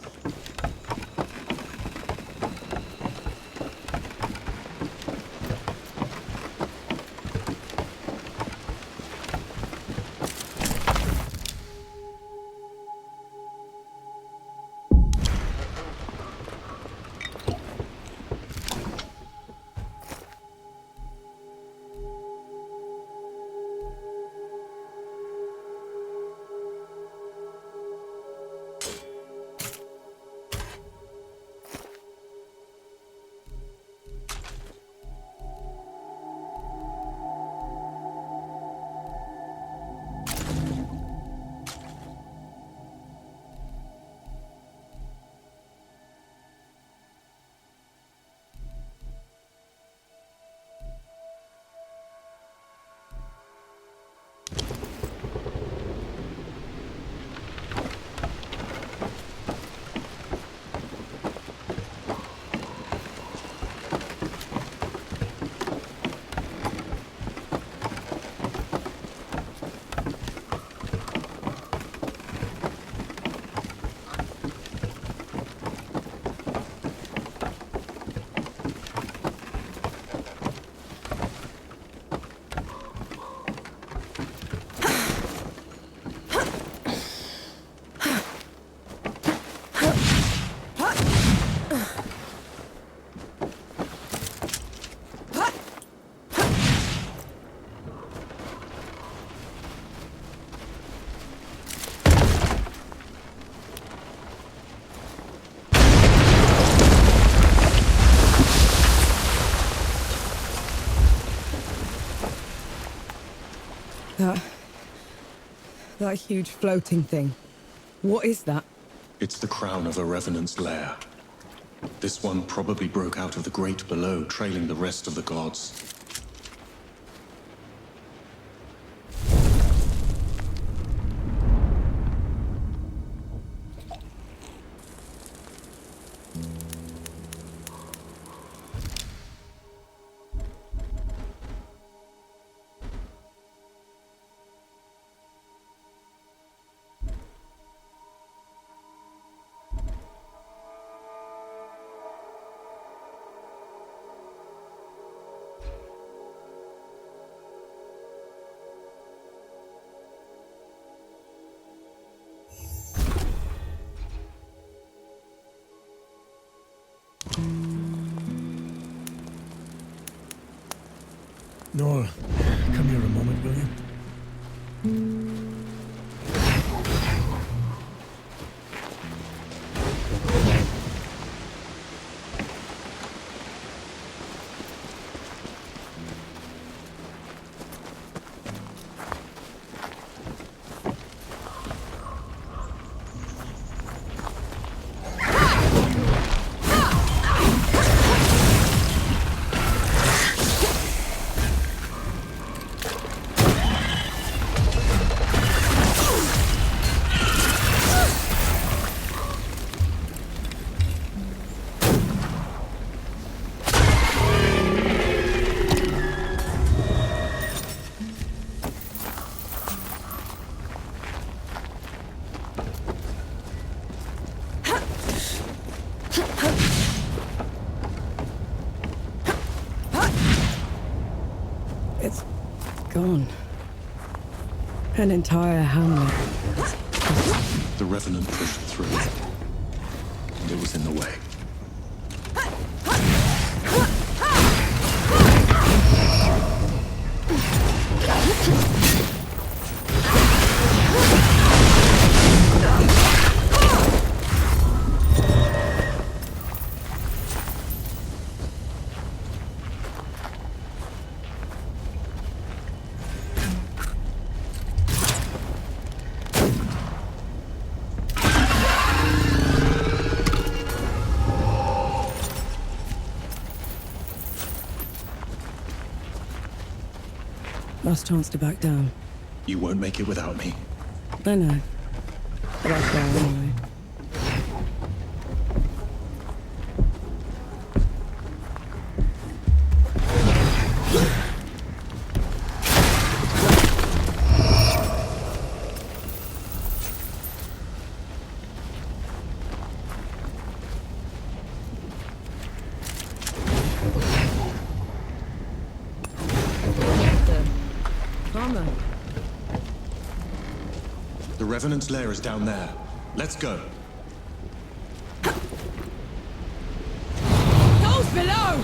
That huge floating thing. What is that?
It's the crown of a revenant's lair. This one probably broke out of the great below, trailing the rest of the gods.
Noel, come here a moment, will you?
Gone. An entire hamlet.
The Revenant pushed through, and it was in the way.
Last chance to back down.
You won't make it without me.
I know. But I'll try anyway.
The Revenant's lair is down there. Let's go.
Those below!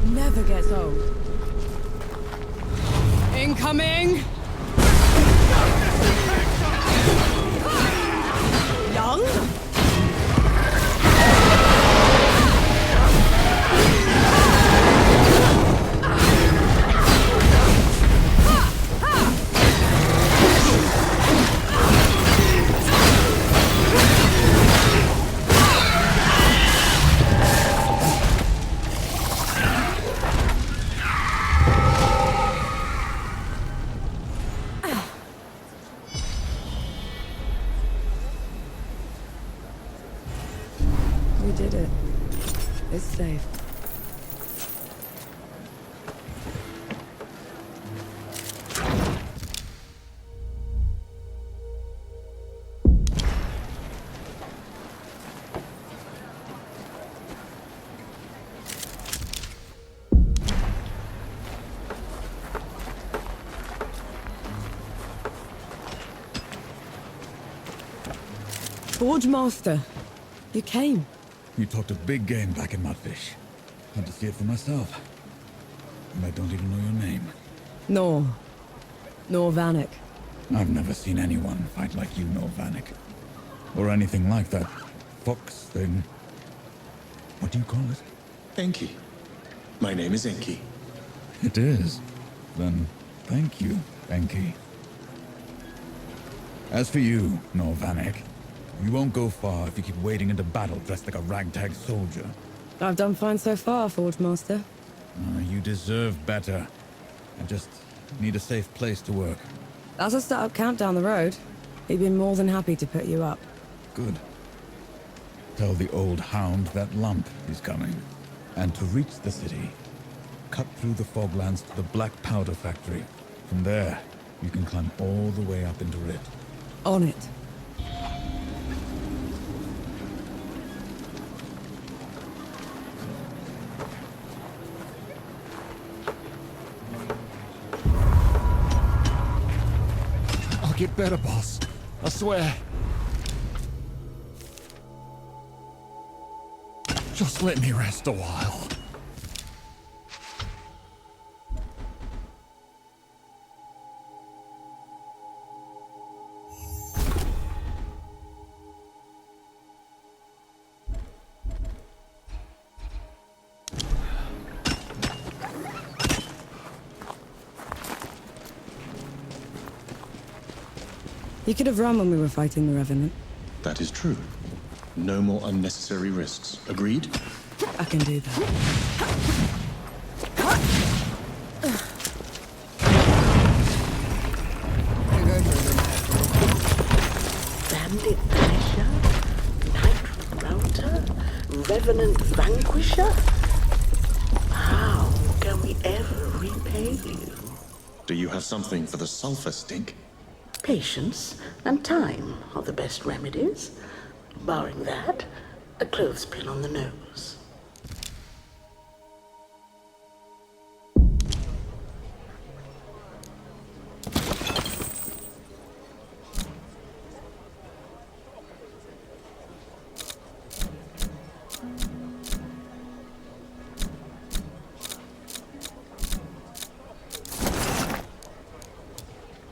Never gets old. Incoming! Young? We did it. It's safe. Forge Master, you came.
You talked a big game back in Mudfish. Had to see it for myself. And I don't even know your name.
Nor Vanek.
I've never seen anyone fight like you know Vanek. or anything like that fox thing. What do you call it?
Enki. My name is Enki.
It is. Then thank you, Enki. As for you, Vanek, you won't go far if you keep wading into battle dressed like a ragtag soldier.
I've done fine so far, Forge Master.
You deserve better. I just need a safe place to work.
That's a start-up camp down the road. He'd be more than happy to put you up.
Good. Tell the old hound that lump is coming. And to reach the city, cut through the foglands to the black powder factory. From there, you can climb all the way up into it.
On it.
I'll get better, boss. I swear. Just let me rest a while.
You could have run when we were fighting the Revenant.
That is true. No more unnecessary risks. Agreed?
I can do that.
Bandit Thrasher? Night Router? Revenant Vanquisher? How can we ever repay you?
Do you have something for the sulfur stink?
Patience and time are the best remedies. Barring that, a clothespin on the nose.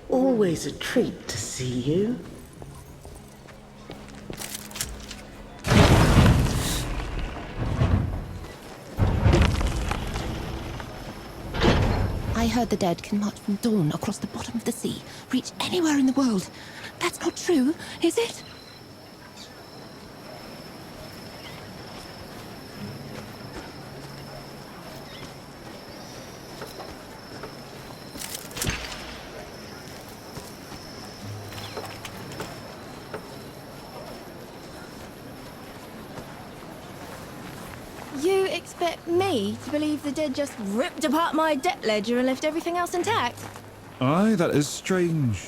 Always a treat to see you.
I heard the dead can march from dawn across the bottom of the sea, reach anywhere in the world. That's not true, is it?
You expect me to believe the dead just ripped apart my debt ledger and left everything else intact?
Aye, that is strange.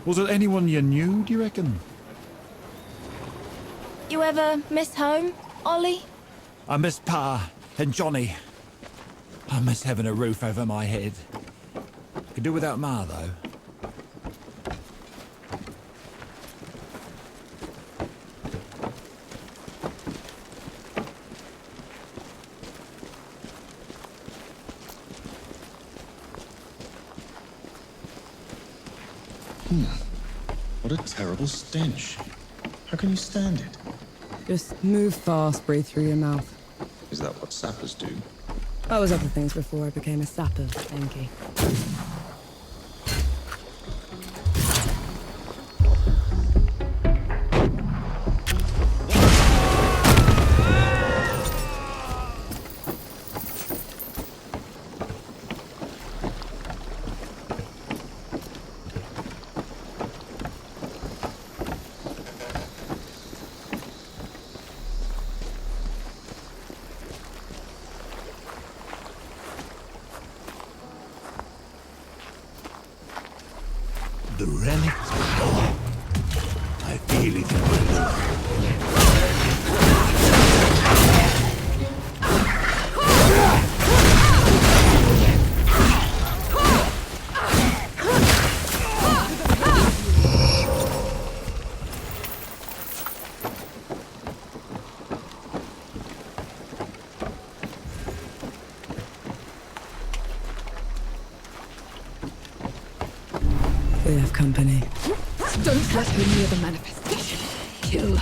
Was it anyone you knew, do you reckon?
You ever miss home, Ollie?
I miss Pa and Johnny. I miss having a roof over my head. Could do without Ma, though.
What a terrible stench. How can you stand it?
Just move fast, breathe through your mouth.
Is that what sappers do?
I was other things before I became a sapper, Enki.
The relics were gone. I feel it in my blood.
We have company.
Don't let her near the manifestation.
kill.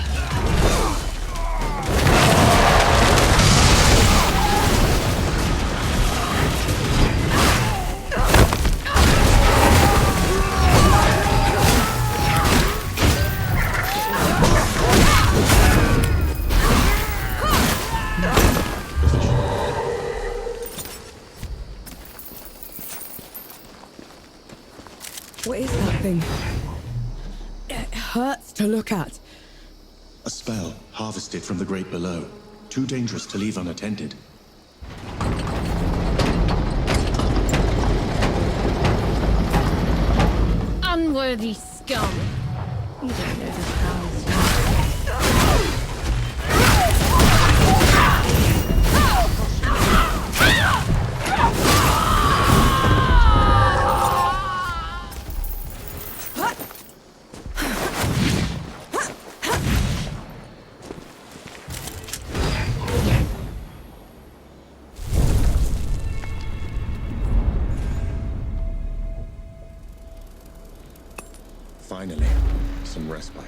What is that thing? It hurts to look at.
A spell harvested from the great below. Too dangerous to leave unattended.
Unworthy scum. You don't know the powers.
Finally, some respite.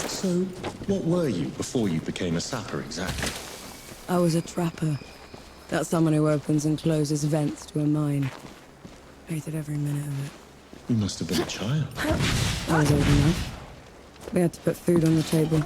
So, what were you before you became a sapper exactly?
I was a trapper. That's someone who opens and closes vents to a mine. Hated every minute of it.
You must have been a child.
I was old enough. We had to put food on the table.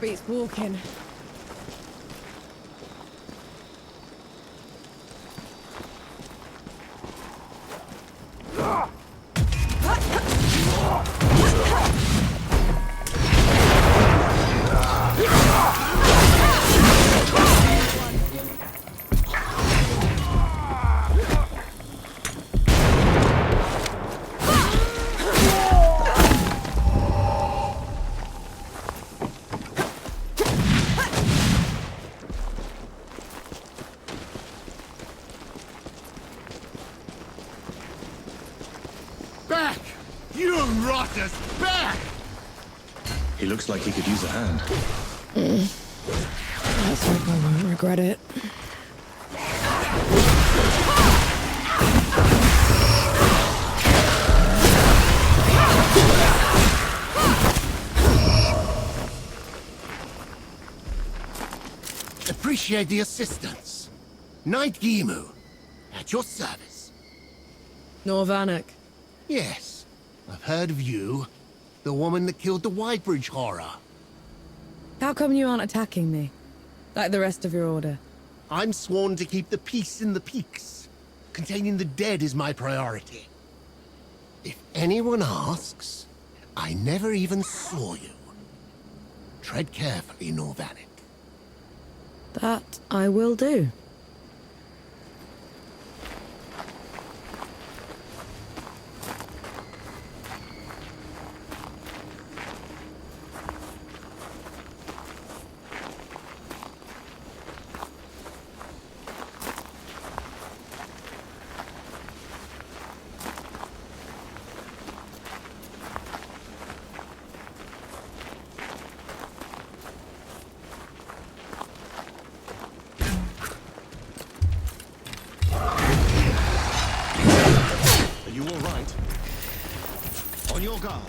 Beats walking.
Back! You rotters, back!
He looks like he could use a hand.
Let's hope I won't regret it.
Appreciate the assistance. Knight Gimu, at your service.
Nor Vanek.
Yes, I've heard of you. The woman that killed the Whitebridge horror.
How come you aren't attacking me? Like the rest of your order?
I'm sworn to keep the peace in the peaks. Containing the dead is my priority. If anyone asks, I never even saw you. Tread carefully, Nor Vanek.
That I will do.
guard.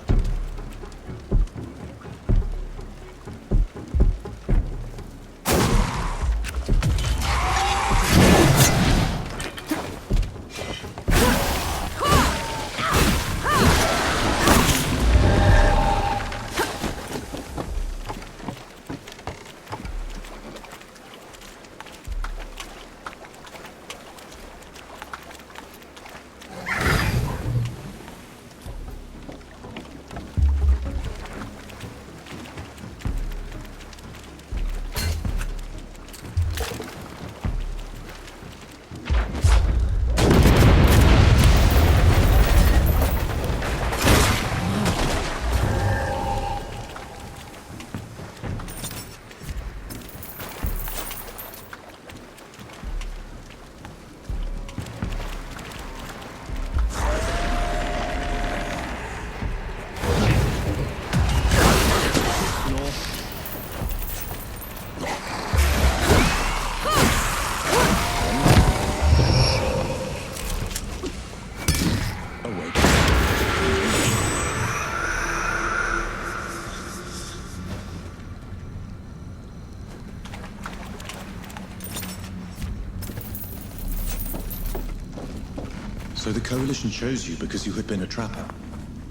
So the Coalition chose you because you had been a trapper?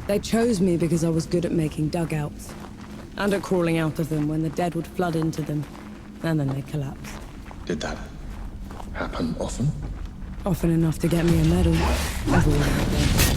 They chose me because I was good at making dugouts. And at crawling out of them when the dead would flood into them. And then they'd collapse.
Did that happen often?
Often enough to get me a medal. Everyone out there.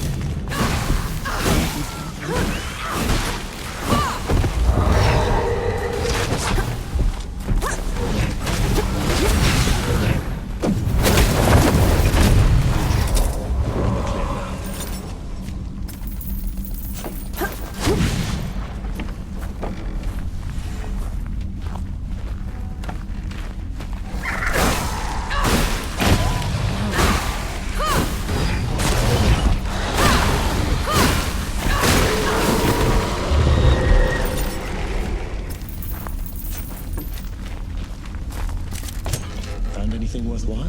Anything worthwhile?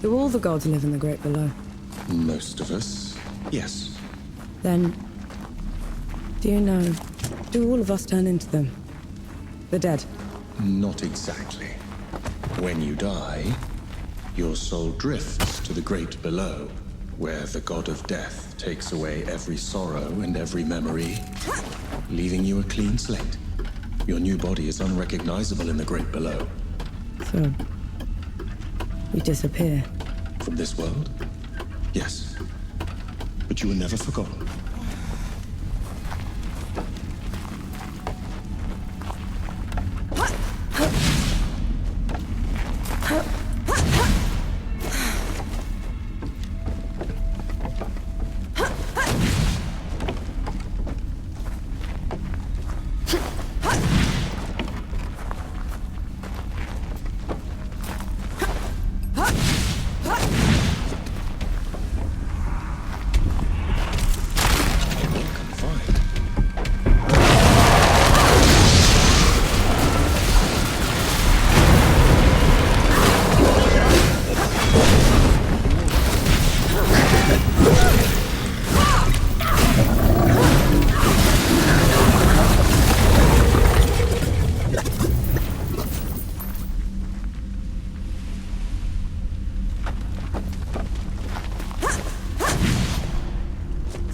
Do all the gods live in the Great Below?
Most of us, yes.
Then, do you know, do all of us turn into them? The dead?
Not exactly. When you die, your soul drifts to the Great Below, where the god of death takes away every sorrow and every memory, leaving you a clean slate. Your new body is unrecognizable in the Great Below.
So, you disappear?
From this world? Yes. But you were never forgotten.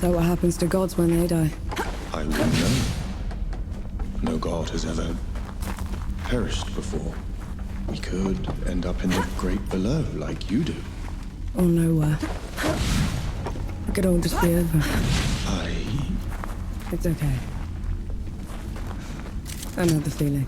So what happens to gods when they die?
I wouldn't know. No god has ever perished before. We could end up in the Great Below, like you do.
Or nowhere. It could all just be over. It's okay. I know the feeling.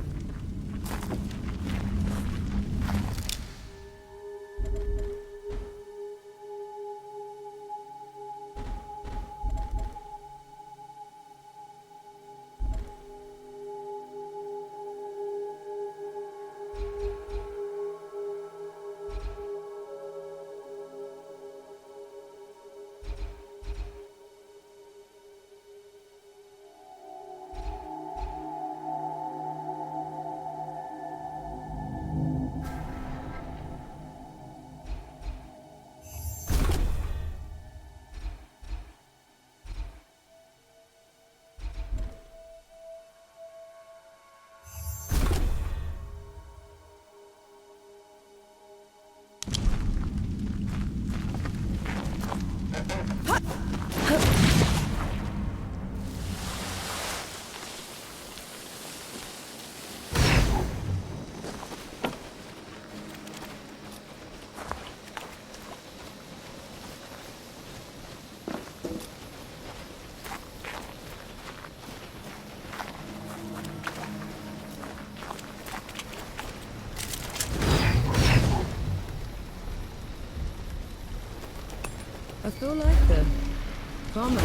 I feel like the farmer.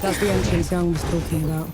That's the entrance Young was talking about.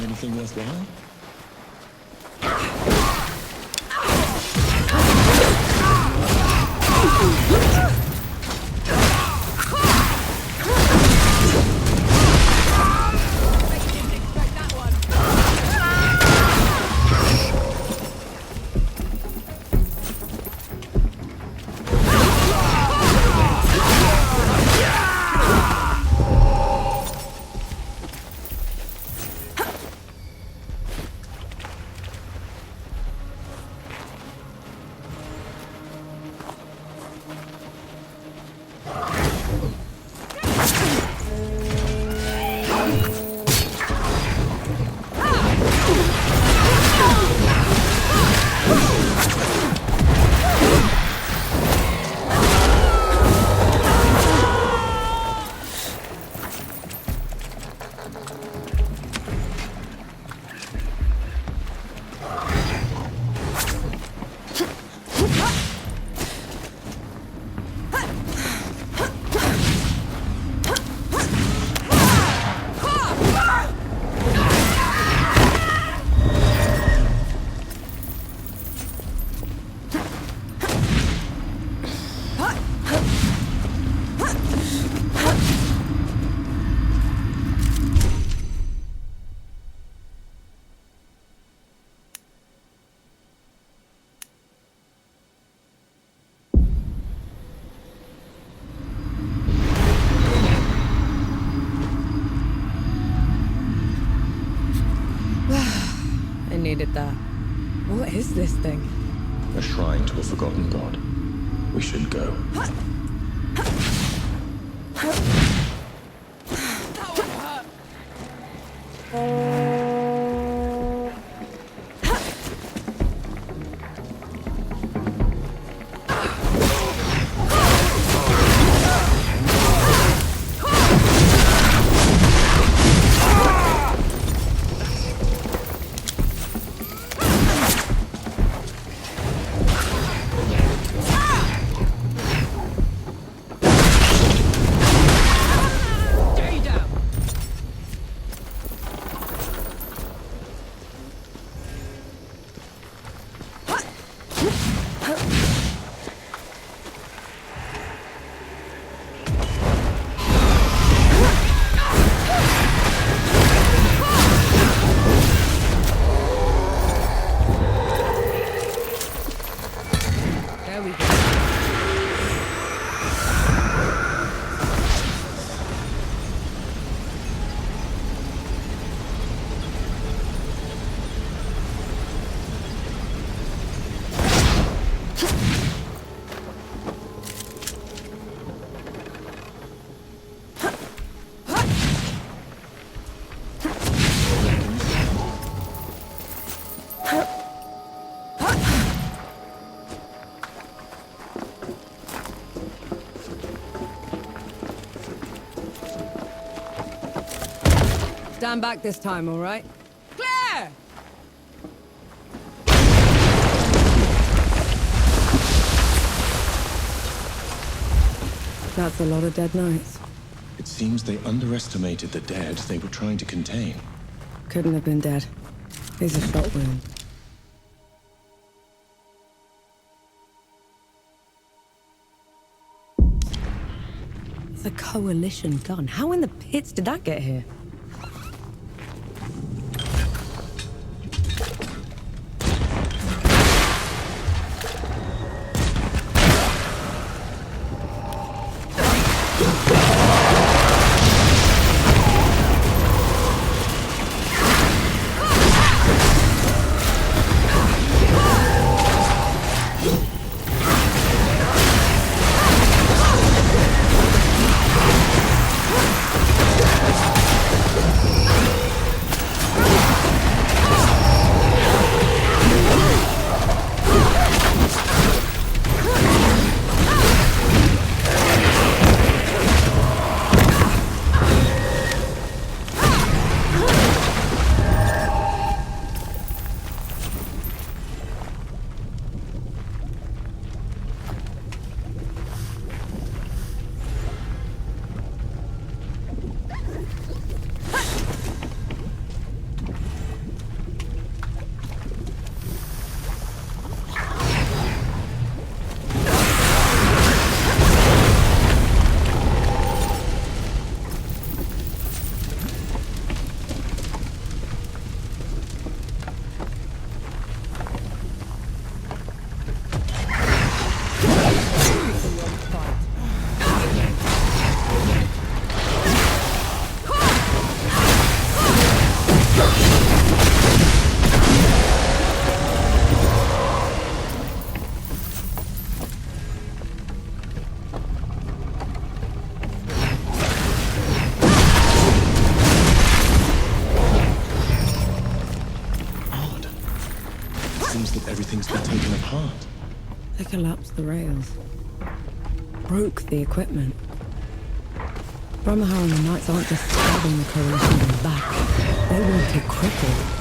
Anything worthwhile?
Needed that. What is this thing?
A shrine to a forgotten god. We should go.
Stand back this time, all right? Clear! That's a lot of dead knights.
It seems they underestimated the dead they were trying to contain.
Couldn't have been dead. These are shot wounds. It's a coalition gun. How in the pits did that get here?
Everything's been taken apart.
They collapsed the rails. Broke the equipment. Brahmahar and the Knights aren't just stabbing the coalition in the back. They want to cripple.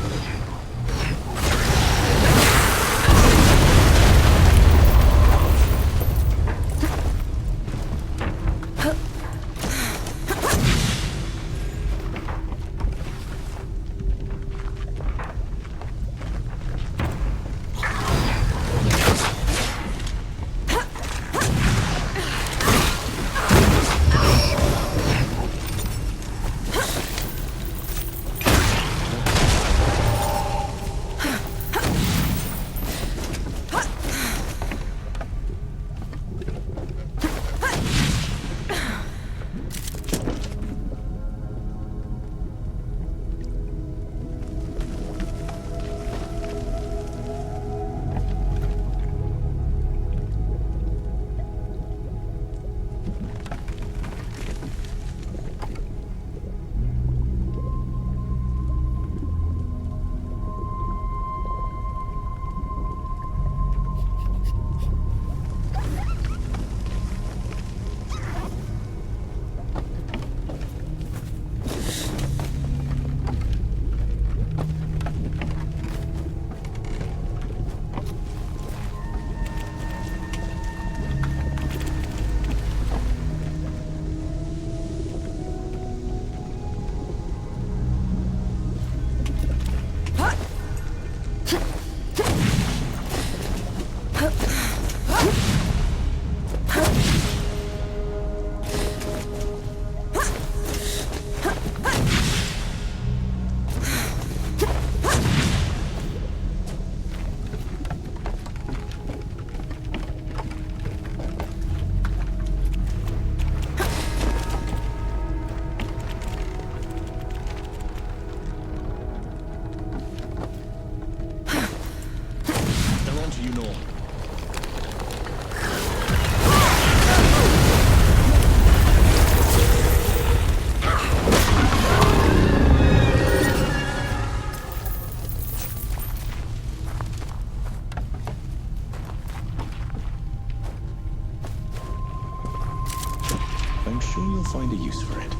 I'm sure you'll find a use for it.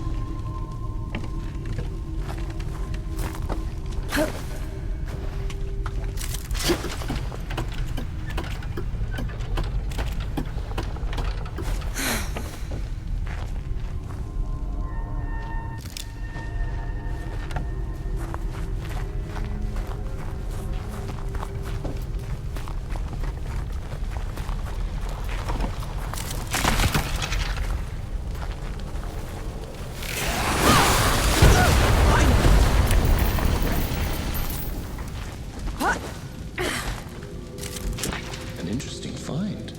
interesting find.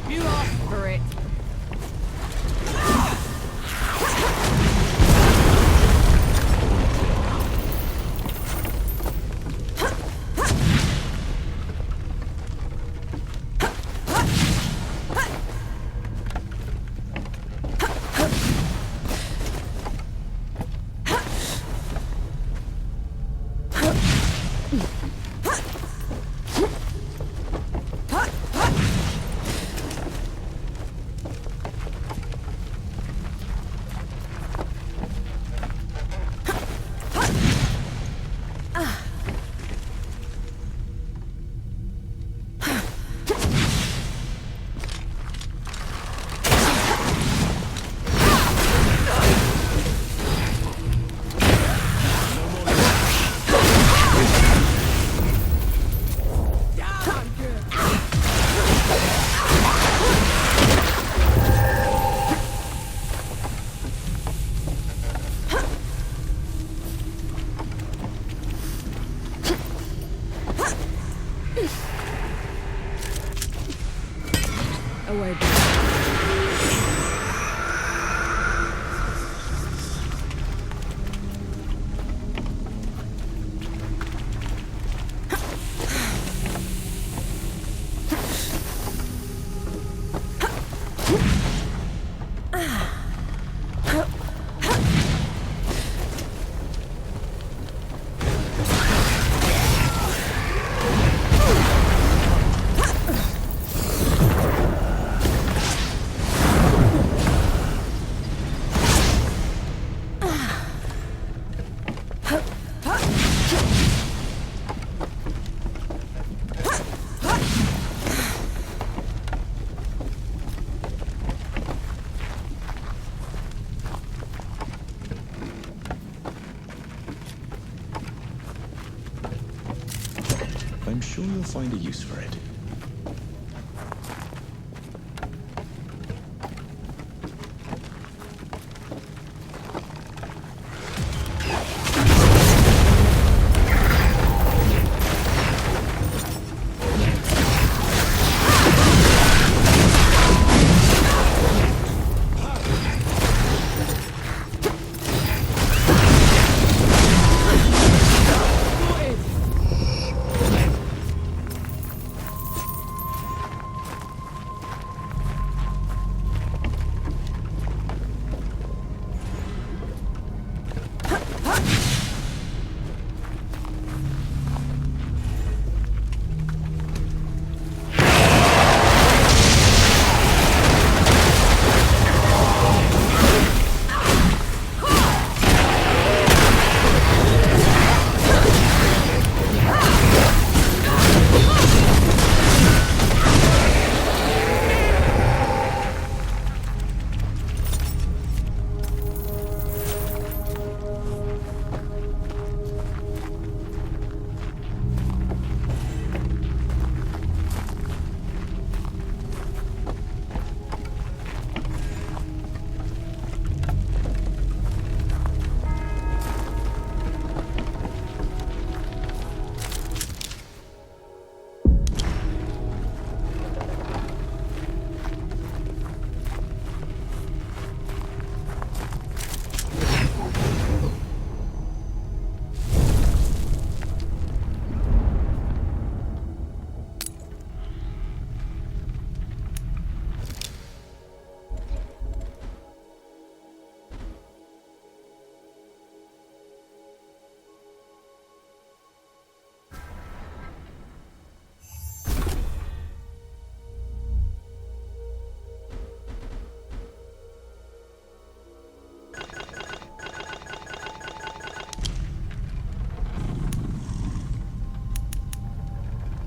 You asked for it. Away.
I'm sure you'll find a use for it.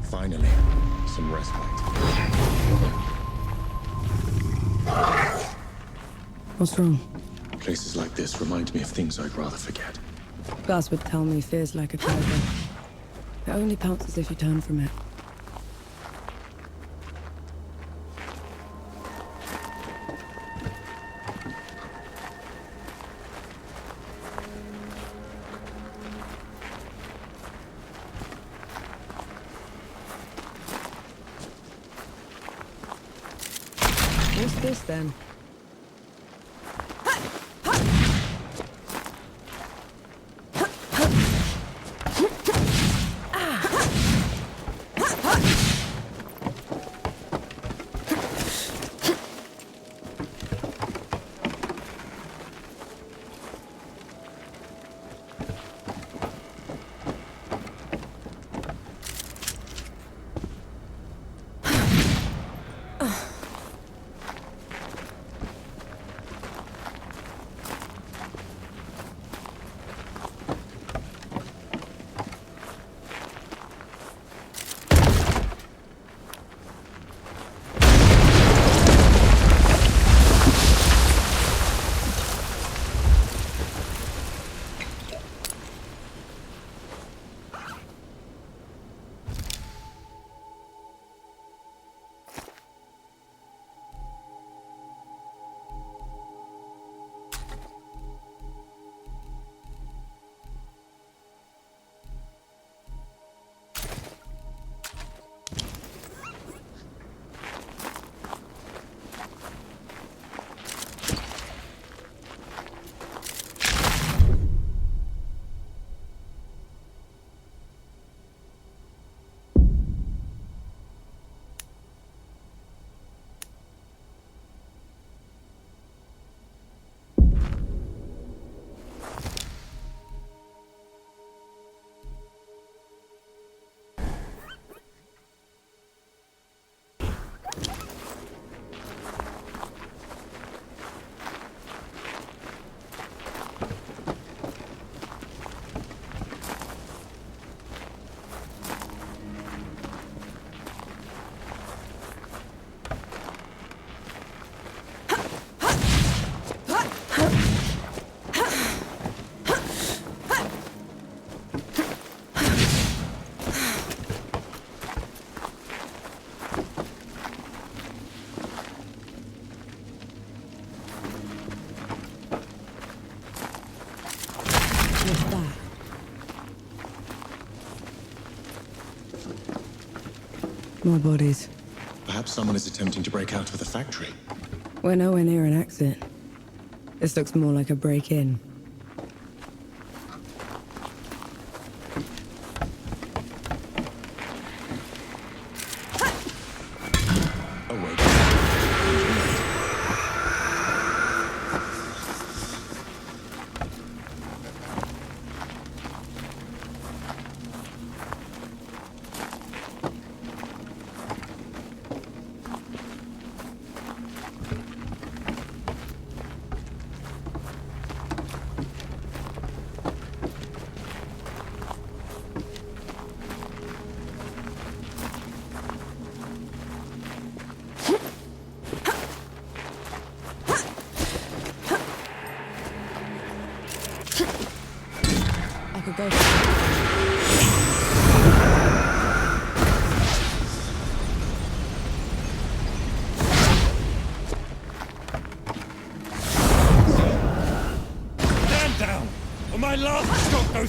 Finally, some respite.
What's wrong?
Places like this remind me of things I'd rather forget.
Gus would tell me fear's like a tiger. It only pounces if you turn from it. What's this then? More bodies.
Perhaps someone is attempting to break out of the factory.
We're nowhere near an exit. This looks more like a break-in.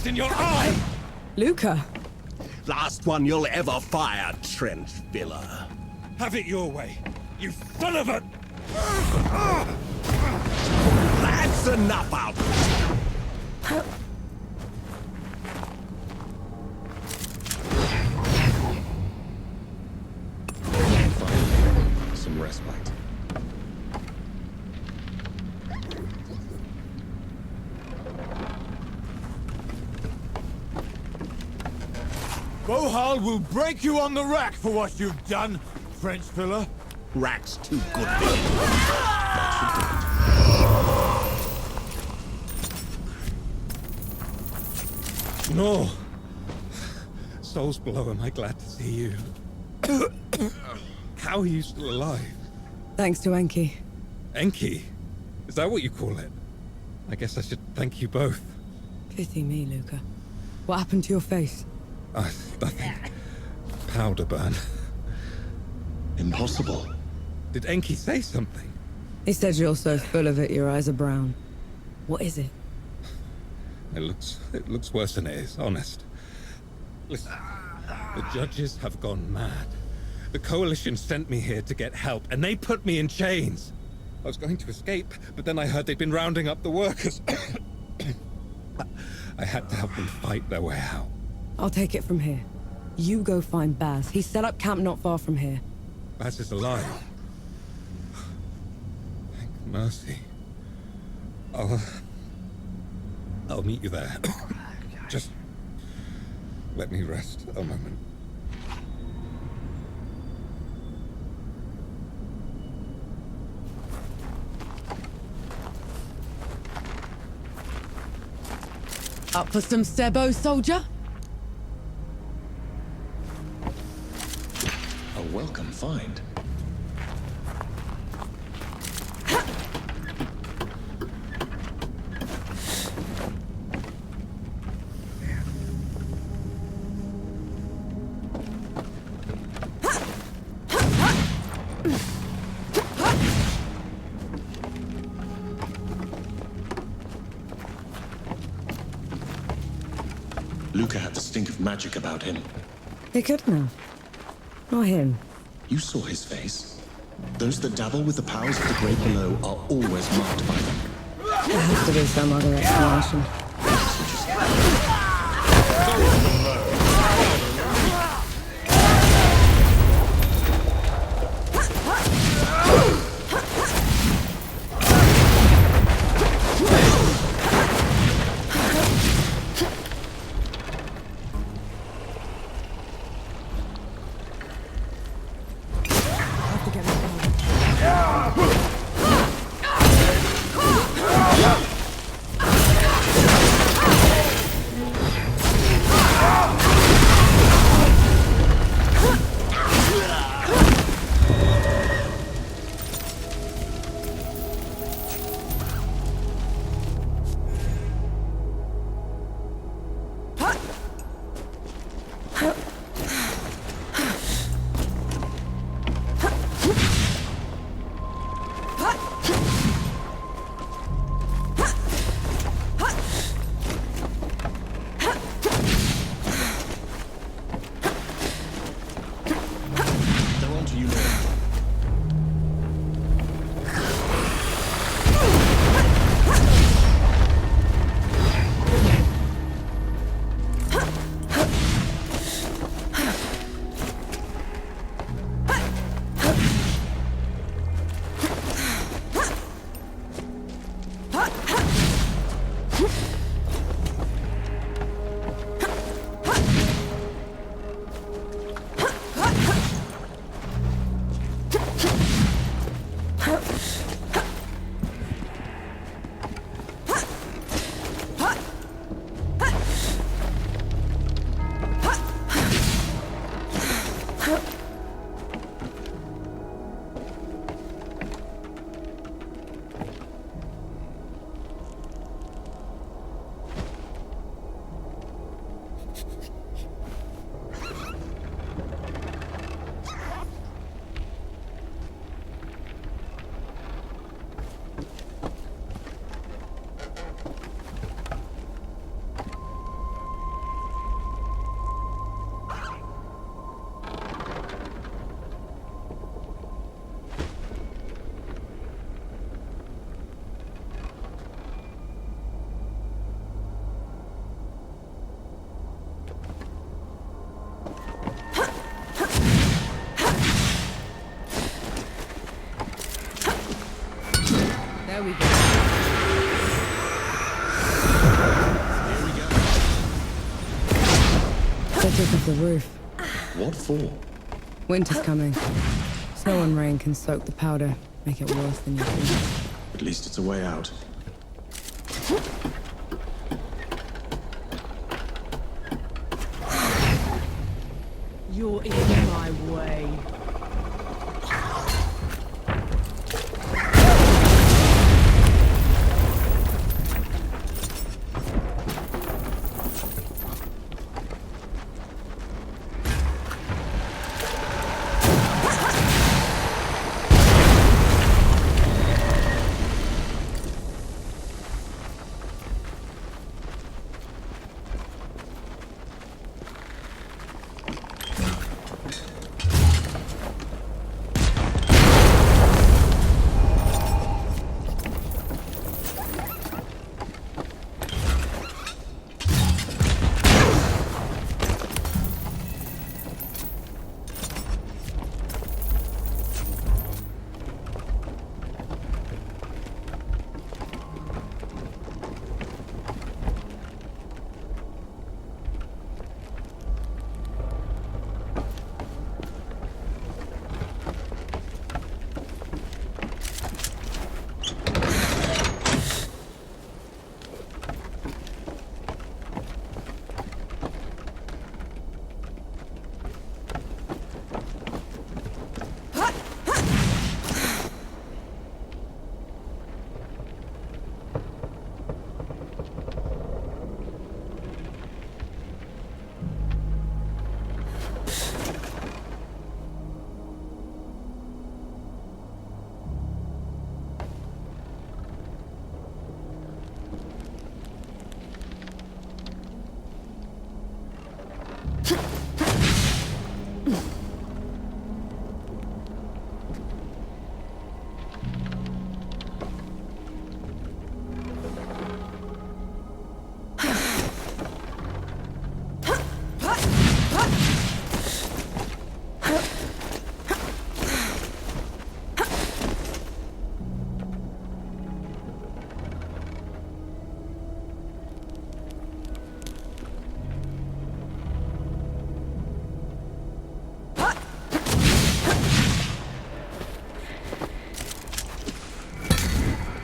In your eye!
Luca!
Last one you'll ever fire, trench filler.
Have it your way, you son of a...
That's enough out!
Finally, some respite.
Bohal will break you on the rack for what you've done, French filler.
Rack's too good for you.
No. Soul's below, am I glad to see you. How are you still alive?
Thanks to Enki.
Enki? Is that what you call it? I guess I should thank you both.
Pity me, Luca. What happened to your face?
Nothing. Powder burn.
Impossible.
Did Enki say something?
He said you're so full of it, your eyes are brown. What is it?
It looks worse than it is, honest. Listen, the judges have gone mad. The Coalition sent me here to get help, and they put me in chains. I was going to escape, but then I heard they'd been rounding up the workers. I had to help them fight their way out.
I'll take it from here. You go find Baz. He's set up camp not far from here.
Baz is alive. Thank mercy. I'll meet you there. Just let me rest a moment.
Up for some Sebo, soldier?
A welcome find. Luca had the stink of magic about him.
He couldn't have. Not him.
You saw his face. Those that dabble with the powers of the great below are always marked by them.
There has to be some other explanation. There we go. They took off the roof.
What for?
Winter's coming. Snow and rain can soak the powder, make it worse than you think.
At least it's a way out.
You're in my way.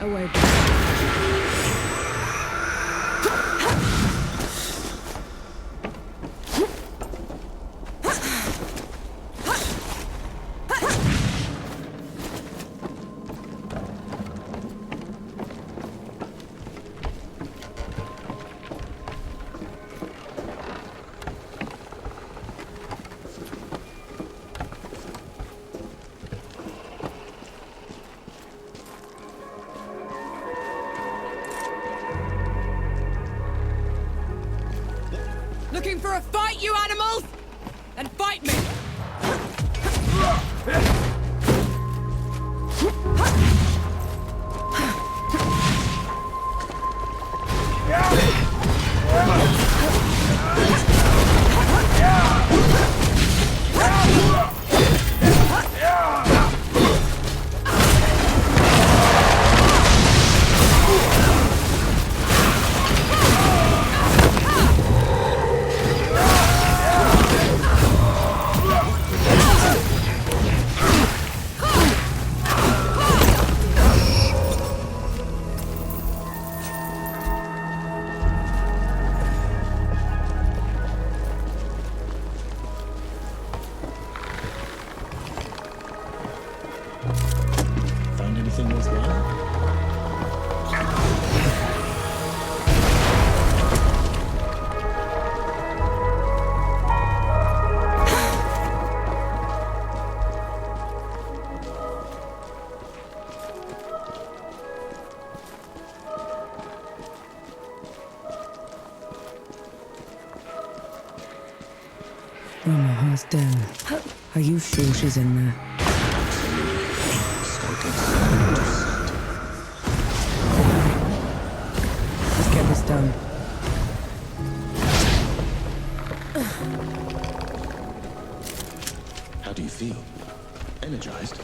Away. Looking for a fight, you animals? Then fight me!
Find anything worthwhile?
Omaha's den. Are you sure she's in there? Let's get this done.
How do you feel? Energized?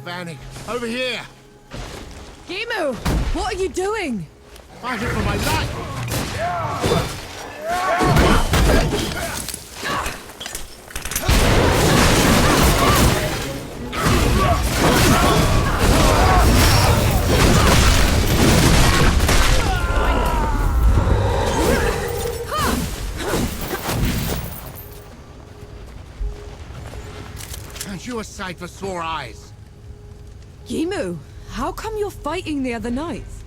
Vanek, over here!
Gimu! What are you doing?
Fighting for my life! Aren't you a sight for sore eyes?
Gimu, how come you're fighting the other knights?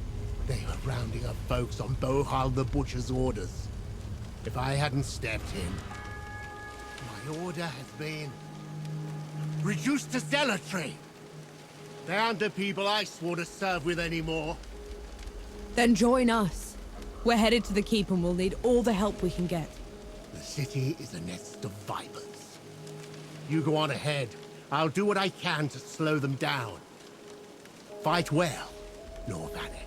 They were rounding up folks on Bohal the Butcher's orders. If I hadn't stepped in, my order has been reduced to zealotry. They aren't the people I swore to serve with anymore.
Then join us. We're headed to the keep and we'll need all the help we can get.
The city is a nest of vipers. You go on ahead. I'll do what I can to slow them down. Fight well, Lord Vanek.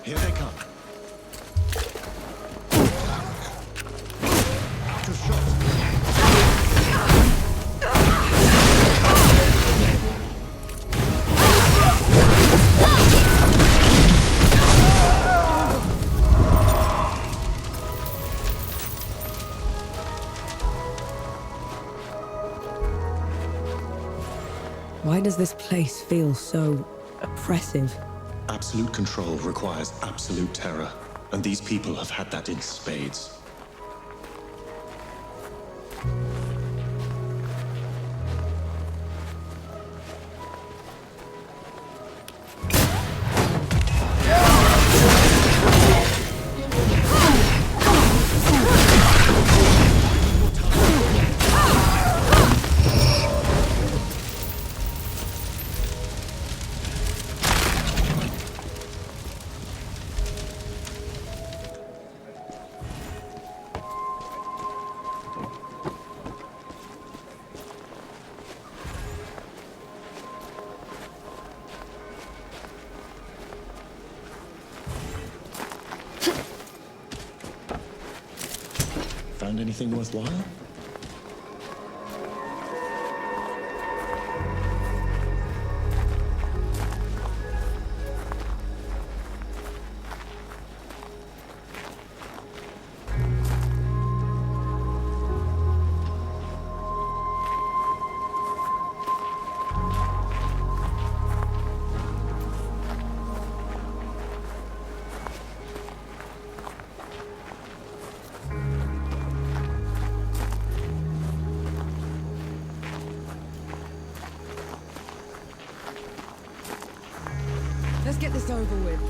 Here they come. Out of shot.
Why does this place feel so oppressive?
Absolute control requires absolute terror, and these people have had that in spades. Found anything worthwhile?
Let's get this over with.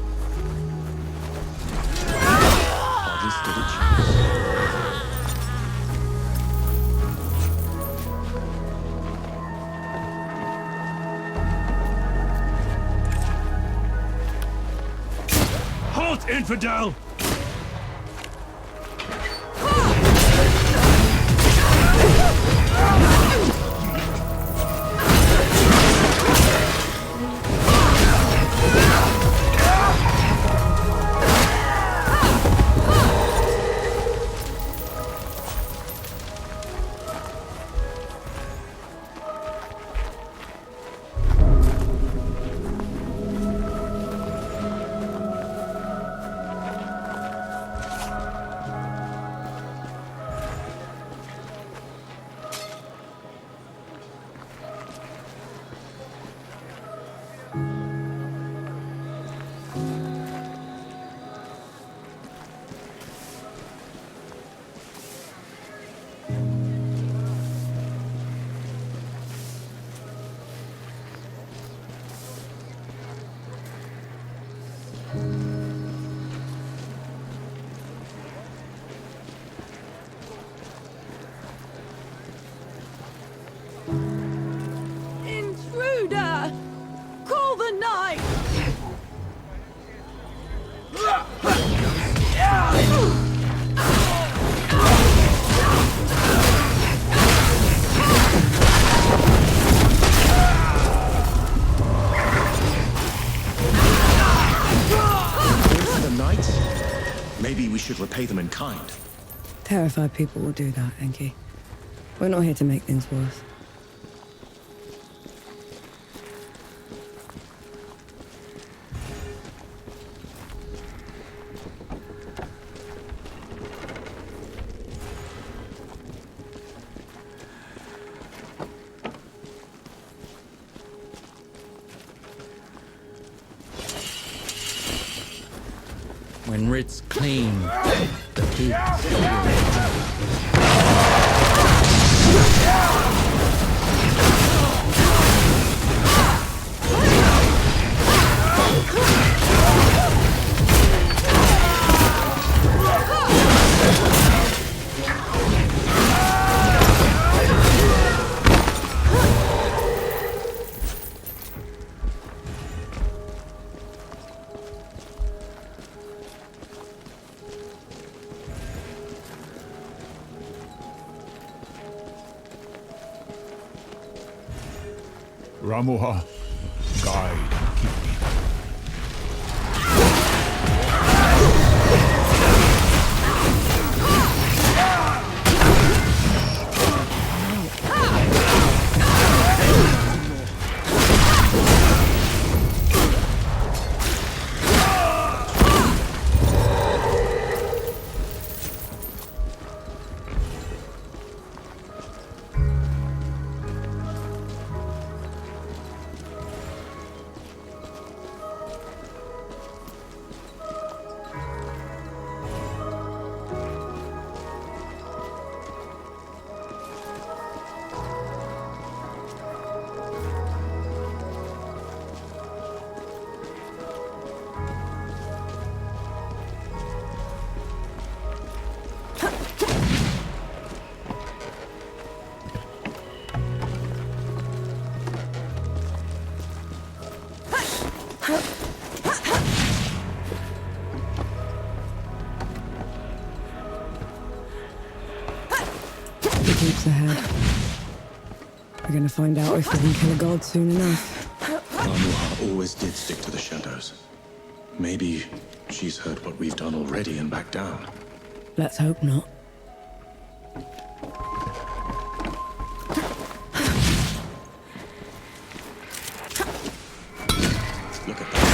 Hardly stood a chance.
Halt, infidel!
Intruder! Call the knight!
For the knights? Maybe we should repay them in kind.
Terrified people will do that, Enki. We're not here to make things worse.
When writ's clean, the people.
Ramuha, guide, keep me.
Keeps ahead. We're gonna find out if we can kill a god soon enough.
Ramuha always did stick to the shadows. Maybe she's heard what we've done already and backed down.
Let's hope not.
Look at that.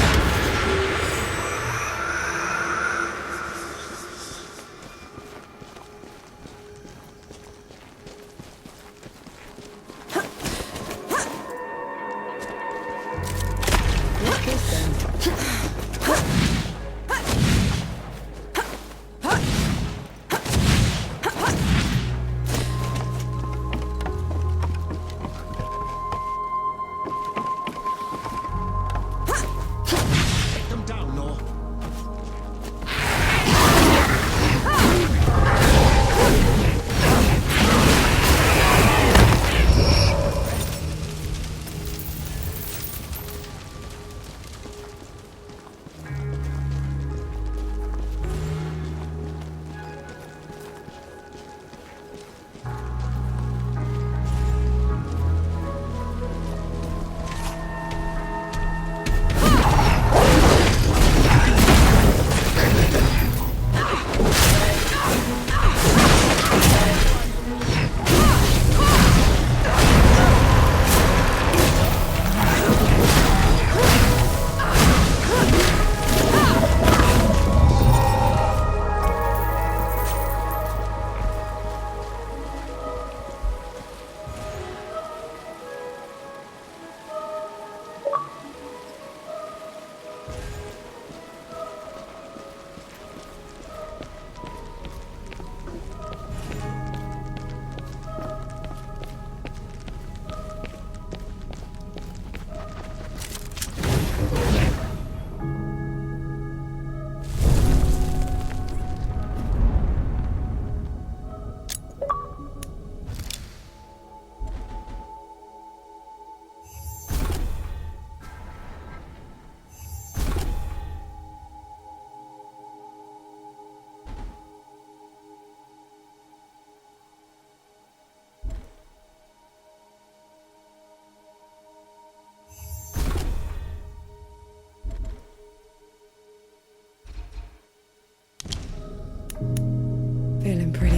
Feeling pretty